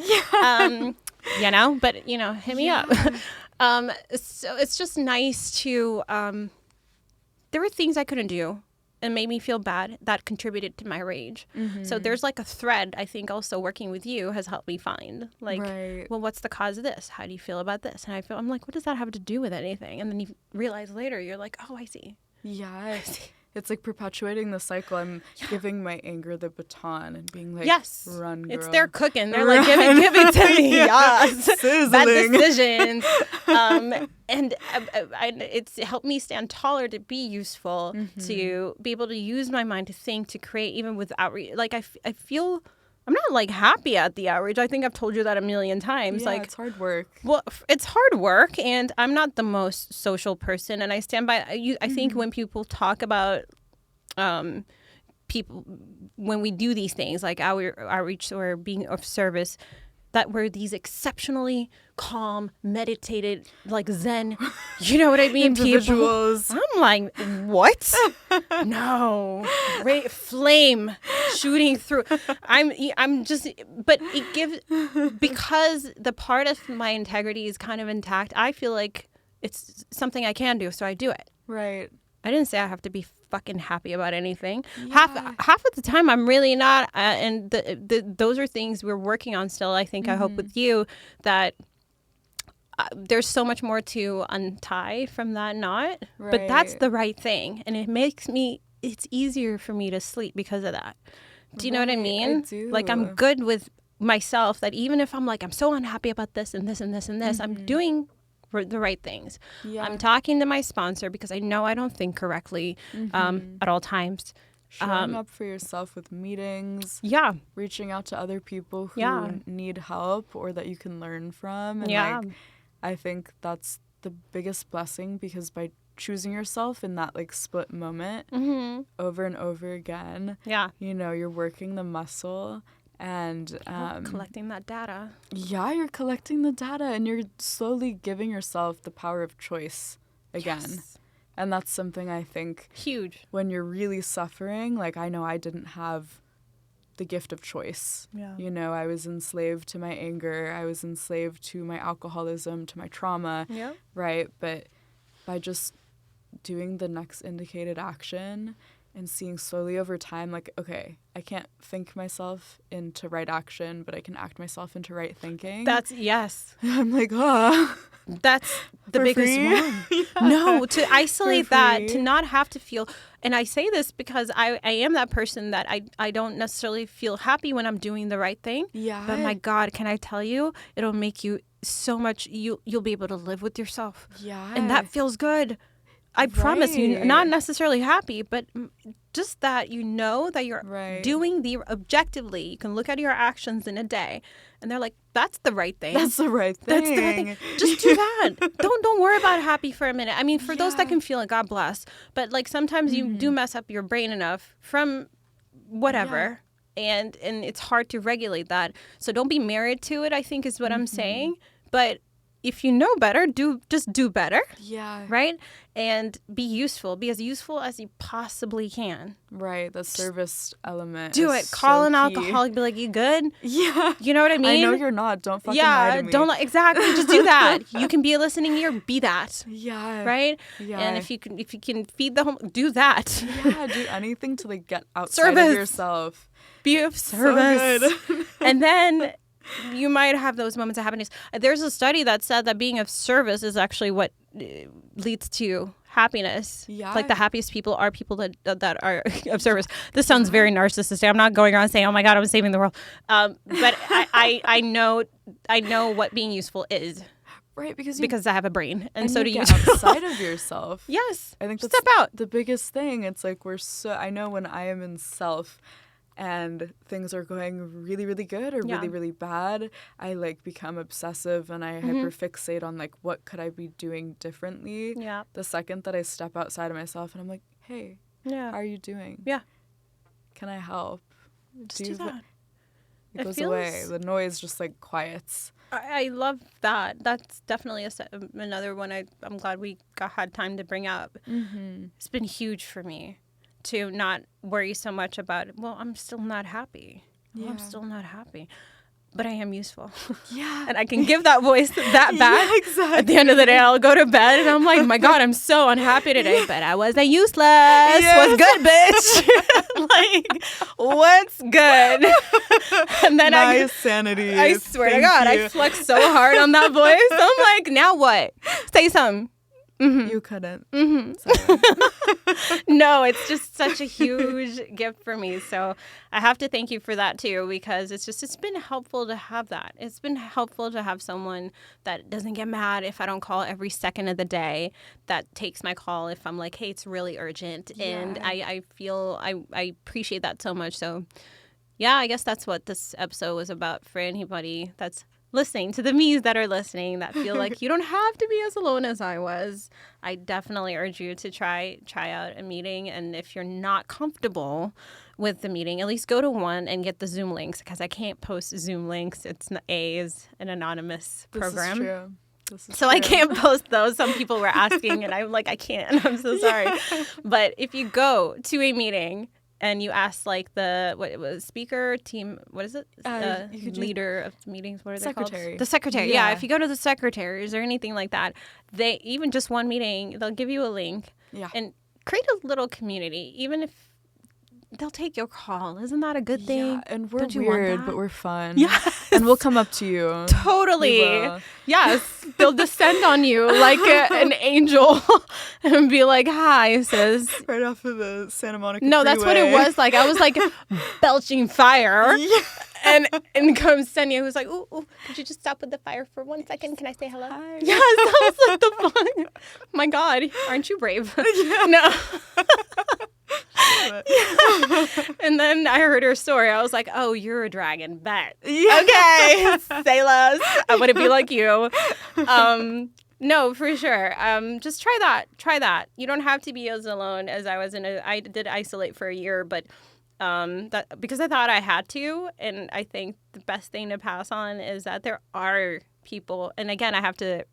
You know, but, you know, hit me up. So it's just nice to, there were things I couldn't do and made me feel bad that contributed to my rage. So there's like a thread, I think also working with you has helped me find, like, well, what's the cause of this? How do you feel about this? And I'm like, what does that have to do with anything? And then you realize later, you're like, oh, I see. Yeah. It's like perpetuating the cycle. I'm giving my anger the baton and being like, run, girl. It's their cooking. They're like, give it to me. Yes. Bad decisions. And it's helped me stand taller, to be useful, to be able to use my mind to think, to create, even with outreach. Like, I feel... I'm not, like, happy at the outreach. I think I've told you that a million times. Yeah, like, it's hard work. Well, it's hard work, and I'm not the most social person, and I stand by... I think when people talk about people... When we do these things, like our outreach or being of service, that we're these exceptionally calm, meditated, like Zen, you know what I mean? Individuals. People. I'm like, what? No. Flame shooting through. I'm just, but it gives, because the part of my integrity is kind of intact, I feel like it's something I can do, so I do it. Right. I didn't say I have to be fucking happy about anything. Yeah. Half of the time I'm really not, and those are things we're working on still. I think I hope with you that there's so much more to untie from that knot. Right. But that's the right thing, and it's easier for me to sleep because of that. Do you know what I mean? I do. Like, I'm good with myself, that even if I'm like, I'm so unhappy about this and this and this and this, I'm doing the right things. Yeah. I'm talking to my sponsor because I know I don't think correctly at all times. Showing up for yourself with meetings. Yeah. Reaching out to other people who need help or that you can learn from. And like, I think that's the biggest blessing, because by choosing yourself in that like split moment over and over again, you know, you're working the muscle. And collecting that data. Yeah, you're collecting the data, and you're slowly giving yourself the power of choice again. Yes. And that's something I think huge. When you're really suffering, like, I know I didn't have the gift of choice. Yeah. You know, I was enslaved to my anger. I was enslaved to my alcoholism, to my trauma. Yeah. Right? But by just doing the next indicated action and seeing slowly over time, like, okay, I can't think myself into right action, but I can act myself into right thinking. Yes. I'm like, that's the biggest one. Yeah. No, to isolate that, to not have to feel, and I say this because I am that person that I don't necessarily feel happy when I'm doing the right thing. Yeah. But my God, can I tell you, it'll make you so much, you'll be able to live with yourself. Yeah. And that feels good. I promise you, not necessarily happy, but just that you know that you're doing objectively. You can look at your actions in a day, and they're like, that's the right thing. That's the right thing. That's the right thing. Just do that. Don't worry about happy for a minute. I mean, for those that can feel it, God bless. But like, sometimes you do mess up your brain enough from whatever, and it's hard to regulate that. So don't be married to it, I think is what I'm saying. But if you know better, just do better. Yeah. Right? And be useful. Be as useful as you possibly can. Right. The service element. Do is it. Call so an key. alcoholic. Be like, you good? Yeah. You know what I mean? I know you're not. Don't fucking lie to me. Don't exactly. Just do that. You can be a listening ear. Be that. Yeah. Right? Yeah. And if you can feed the home, do that. Yeah. Do anything to like get outside of yourself. Be of service. So good. And then you might have those moments of happiness. There's a study that said that being of service is actually what leads to happiness. Yeah. Like the happiest people are people that are of service. This sounds very narcissistic. I'm not going around saying, "Oh my God, I'm saving the world," but I know what being useful is. Right, because I have a brain, and so do you. Get outside of yourself. Yes, I think that's step out. The biggest thing. It's like I know when I am in self. And things are going really, really good or really, really bad, I like become obsessive and I hyperfixate on like what could I be doing differently. Yeah. The second that I step outside of myself and I'm like, hey, how are you doing? Yeah. Can I help? Just do that. It goes away. The noise just like quiets. I love that. That's definitely another one I'm glad we had time to bring up. Mm-hmm. It's been huge for me. To not worry so much about, well, I'm still not happy. Yeah. Well, I'm still not happy. But I am useful. Yeah. And I can give that voice that back. Yeah, exactly. At the end of the day, I'll go to bed and I'm like, my God, I'm so unhappy today. But I wasn't useless. Yes. What's good, bitch? Like, what's good? And then nice sanity. I swear to God, I flex so hard on that voice. I'm like, now what? Say something. Mm-hmm. You couldn't. Mm-hmm. No, it's just such a huge gift for me. So I have to thank you for that too, because it's been helpful to have that. It's been helpful to have someone that doesn't get mad if I don't call every second of the day, that takes my call if I'm like, hey, it's really urgent. Yeah. And I feel I appreciate that so much. So yeah, I guess that's what this episode was about for anybody that's listening, to the me's that are listening, that feel like you don't have to be as alone as I was. I definitely urge you to try out a meeting. And if you're not comfortable with the meeting, at least go to one and get the Zoom links, because I can't post Zoom links. It's an anonymous program. This is so true. I can't post those. Some people were asking and I'm like, I can't. I'm so sorry. Yeah. But if you go to a meeting and you ask like the speaker team, what is it? Leader of meetings. What are they called? The secretary. Yeah. If you go to the secretaries or anything like that, they even just one meeting, they'll give you a link. Yeah. And create a little community, even if they'll take your call. Isn't that a good thing? Yeah, and we're weird, but we're fun. Yes. And we'll come up to you. Totally. Yes. They'll descend on you like an angel and be like, hi, sis. Right off of the Santa Monica No, freeway. That's what it was like. I was like belching fire. Yeah. And comes Senya, who's like, ooh, could you just stop with the fire for 1 second? Can I say hello? Hi. Yes, that was like the fun. My God, aren't you brave? Yeah. No. Yeah. And then I heard her story. I was like, oh, you're a dragon. Bet. Yeah. Okay. Say less. I want to be like you. No, for sure. Just try that. You don't have to be as alone as I was I did isolate for a year, but that because I thought I had to. And I think the best thing to pass on is that there are people. And again, I have to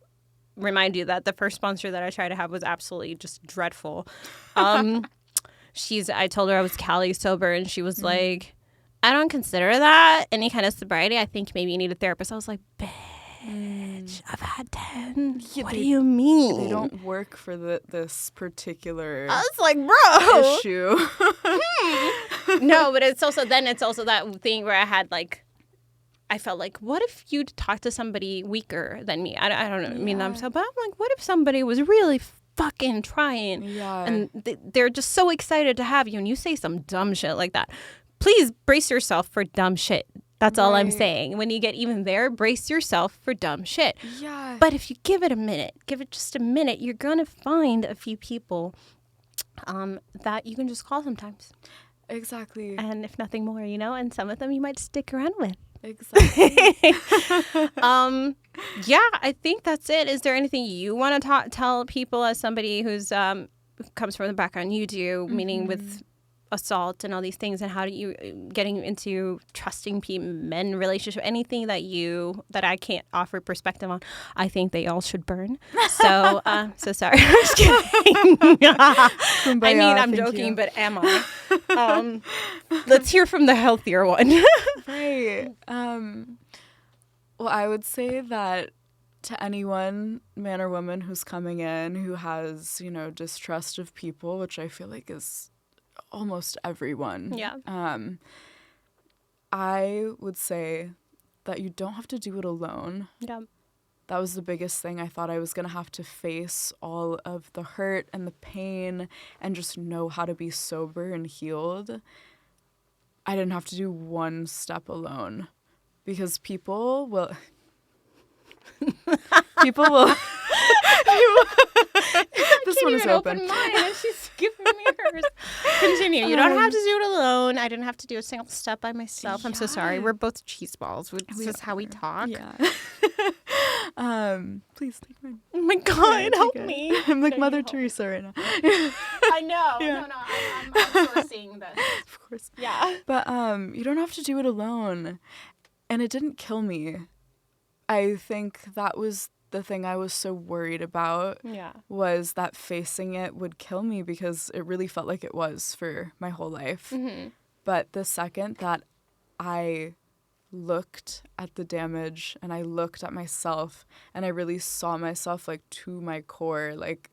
remind you that the first sponsor that I tried to have was absolutely just dreadful. I told her I was Cali sober, and she was like, I don't consider that any kind of sobriety. I think maybe you need a therapist. I was like, bitch, I've had 10. Yeah, what do you mean? They don't work for this particular I was like, bro. issue. No, but it's also that thing where I felt like, what if you'd talk to somebody weaker than me? I don't know. I mean, but I'm like, what if somebody was really fucking trying and they're just so excited to have you and you say some dumb shit like that? Please brace yourself for dumb shit. That's all I'm saying. When you get even there, brace yourself for dumb shit. Yeah. But if you give it just a minute, you're going to find a few people that you can just call sometimes. Exactly. And if nothing more, and some of them you might stick around with. Exactly. Yeah, I think that's it. Is there anything you want to tell people as somebody who's comes from the background you do, meaning with assault and all these things, and how do you getting into trusting men relationship, anything that I can't offer perspective on, I think they all should burn. So so sorry. I'm just kidding. I mean, I'm joking, but am I? Let's hear from the healthier one. Right. Well, I would say that to anyone, man or woman, who's coming in who has, distrust of people, which I feel like is almost everyone. Yeah. I would say that you don't have to do it alone. Yeah. That was the biggest thing. I thought I was going to have to face all of the hurt and the pain and just know how to be sober and healed. I didn't have to do one step alone because people will... This one is open. Mine and she's giving me hers. Continue. You don't have to do it alone. I didn't have to do a single step by myself. I'm so sorry. We're both cheese balls. This is how we talk. Yeah. Please take mine. Oh my God, help me. I'm like Mother Teresa right now. I know. Yeah. No, I'm outsourcing this. Of course. Yeah. But you don't have to do it alone. And it didn't kill me. I think that was the thing I was so worried about, was that facing it would kill me, because it really felt like it was for my whole life. Mm-hmm. But the second that I looked at the damage and I looked at myself and I really saw myself like to my core, like,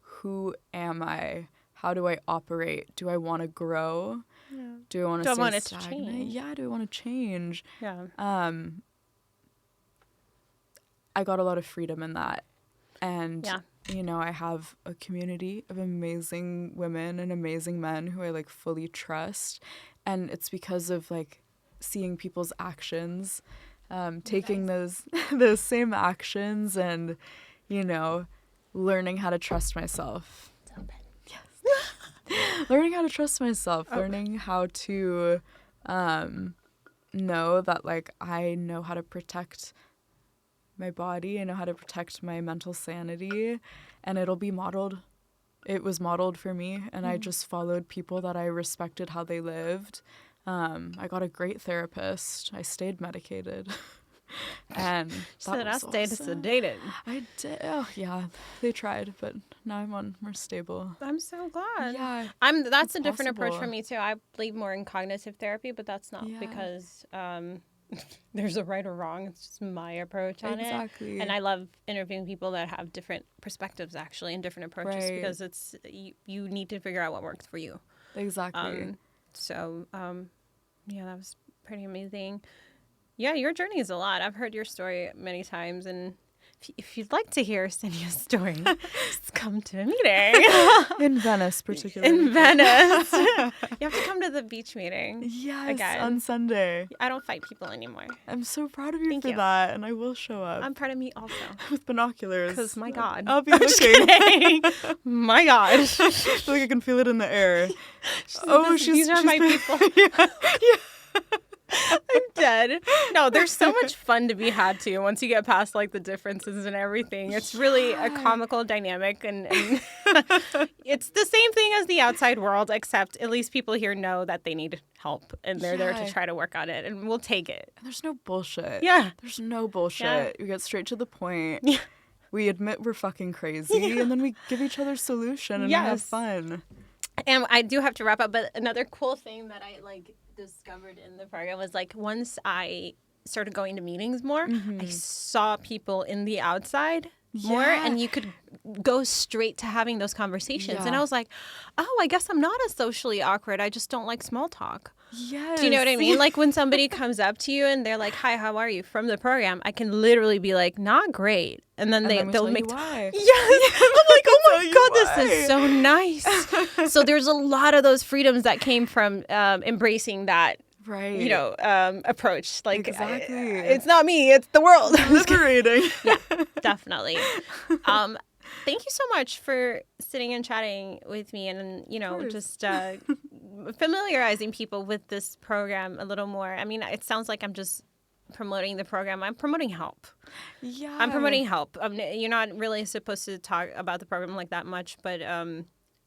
who am I? How do I operate? Do I want to grow? Yeah. Do I want to stay stagnant? Yeah, do I want to change? Yeah. I got a lot of freedom in that. And, I have a community of amazing women and amazing men who I, like, fully trust. And it's because of, like, seeing people's actions, taking those same actions and, learning how to trust myself. Yes. Learning how to trust myself. Learning how to know that, like, I know how to protect my body. I know how to protect my mental sanity, and it'll be modeled. It was modeled for me, and I just followed people that I respected how they lived. I got a great therapist. I stayed medicated. And that was stayed sedated. I did. Oh, yeah. They tried, but now I'm on more stable. I'm so glad. Yeah. That's a different approach for me too. I believe more in cognitive therapy, but that's not because there's a right or wrong. It's just my approach on it. Exactly. And I love interviewing people that have different perspectives actually and different approaches because it's you need to figure out what works for you. Exactly. That was pretty amazing. Yeah, your journey is a lot. I've heard your story many times, and if you'd like to hear Senia's story, just come to a meeting. In Venice, particularly. In Venice. You have to come to the beach meeting. Yes, again. On Sunday. I don't fight people anymore. I'm so proud of you for that, and I will show up. I'm proud of me also. With binoculars. Because, my God. I'll be looking. My gosh. I feel like I can feel it in the air. These are my people. Yeah. I'm dead. No, there's so much fun to be had too once you get past like the differences and everything. It's really a comical dynamic and it's the same thing as the outside world, except at least people here know that they need help and they're there to try to work on it, and we'll take it. And there's no bullshit. Yeah. There's no bullshit. Yeah. We get straight to the point. Yeah. We admit we're fucking crazy and then we give each other solution and we have fun. And I do have to wrap up, but another cool thing that I discovered in the program was once I started going to meetings more, I saw people in the outside more, and you could go straight to having those conversations. And I was like, oh, I guess I'm not as socially awkward. I just don't like small talk. Yes. Do you know what I mean? Like when somebody comes up to you and they're like, hi, how are you? From the program, I can literally be like, not great. And then they'll make why. Yes. I'm like, oh my God, this is so nice. So there's a lot of those freedoms that came from embracing that approach. Like, exactly. It's not me, it's the world. Liberating. Yeah, definitely. Thank you so much for sitting and chatting with me and, just familiarizing people with this program a little more. I mean, it sounds like I'm just promoting the program. I'm promoting help. Yeah. I'm promoting help. You're not really supposed to talk about the program like that much, but,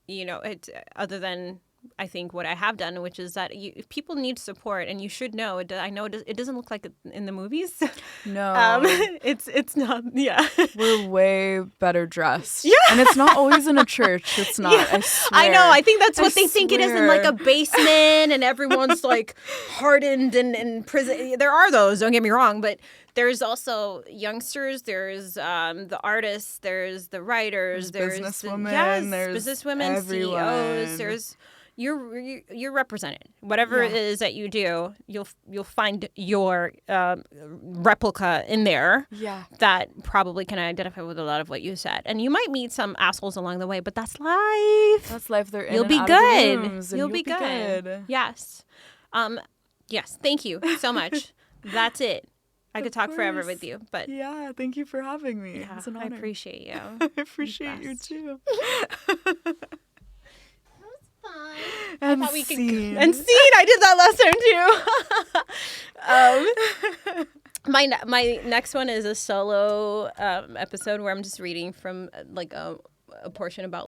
it other than I think what I have done, which is that if people need support, and you should know. I know it doesn't look like it in the movies. No, it's not. Yeah, we're way better dressed. Yeah, and it's not always in a church. It's not. Yeah. I swear. I know. I think that's what they think it is in like a basement, and everyone's like hardened and in prison. There are those. Don't get me wrong, but there's also youngsters. There's the artists. There's the writers. There's businesswomen. There's businesswomen, everyone. CEOs. There's you're represented. Whatever it is that you do, you'll find your replica in there. Yeah. That probably can identify with a lot of what you said, and you might meet some assholes along the way, but that's life. That's life. They're in You'll and be out good. Of the rooms, You'll be good. Yes. Yes. Thank you so much. That's it. I could talk forever with you, but yeah, thank you for having me. Yeah, it's an honor. I appreciate you. I appreciate you too. Fun. And I thought we scene. And scene. I did that last time too. My next one is a solo episode where I'm just reading from like a portion about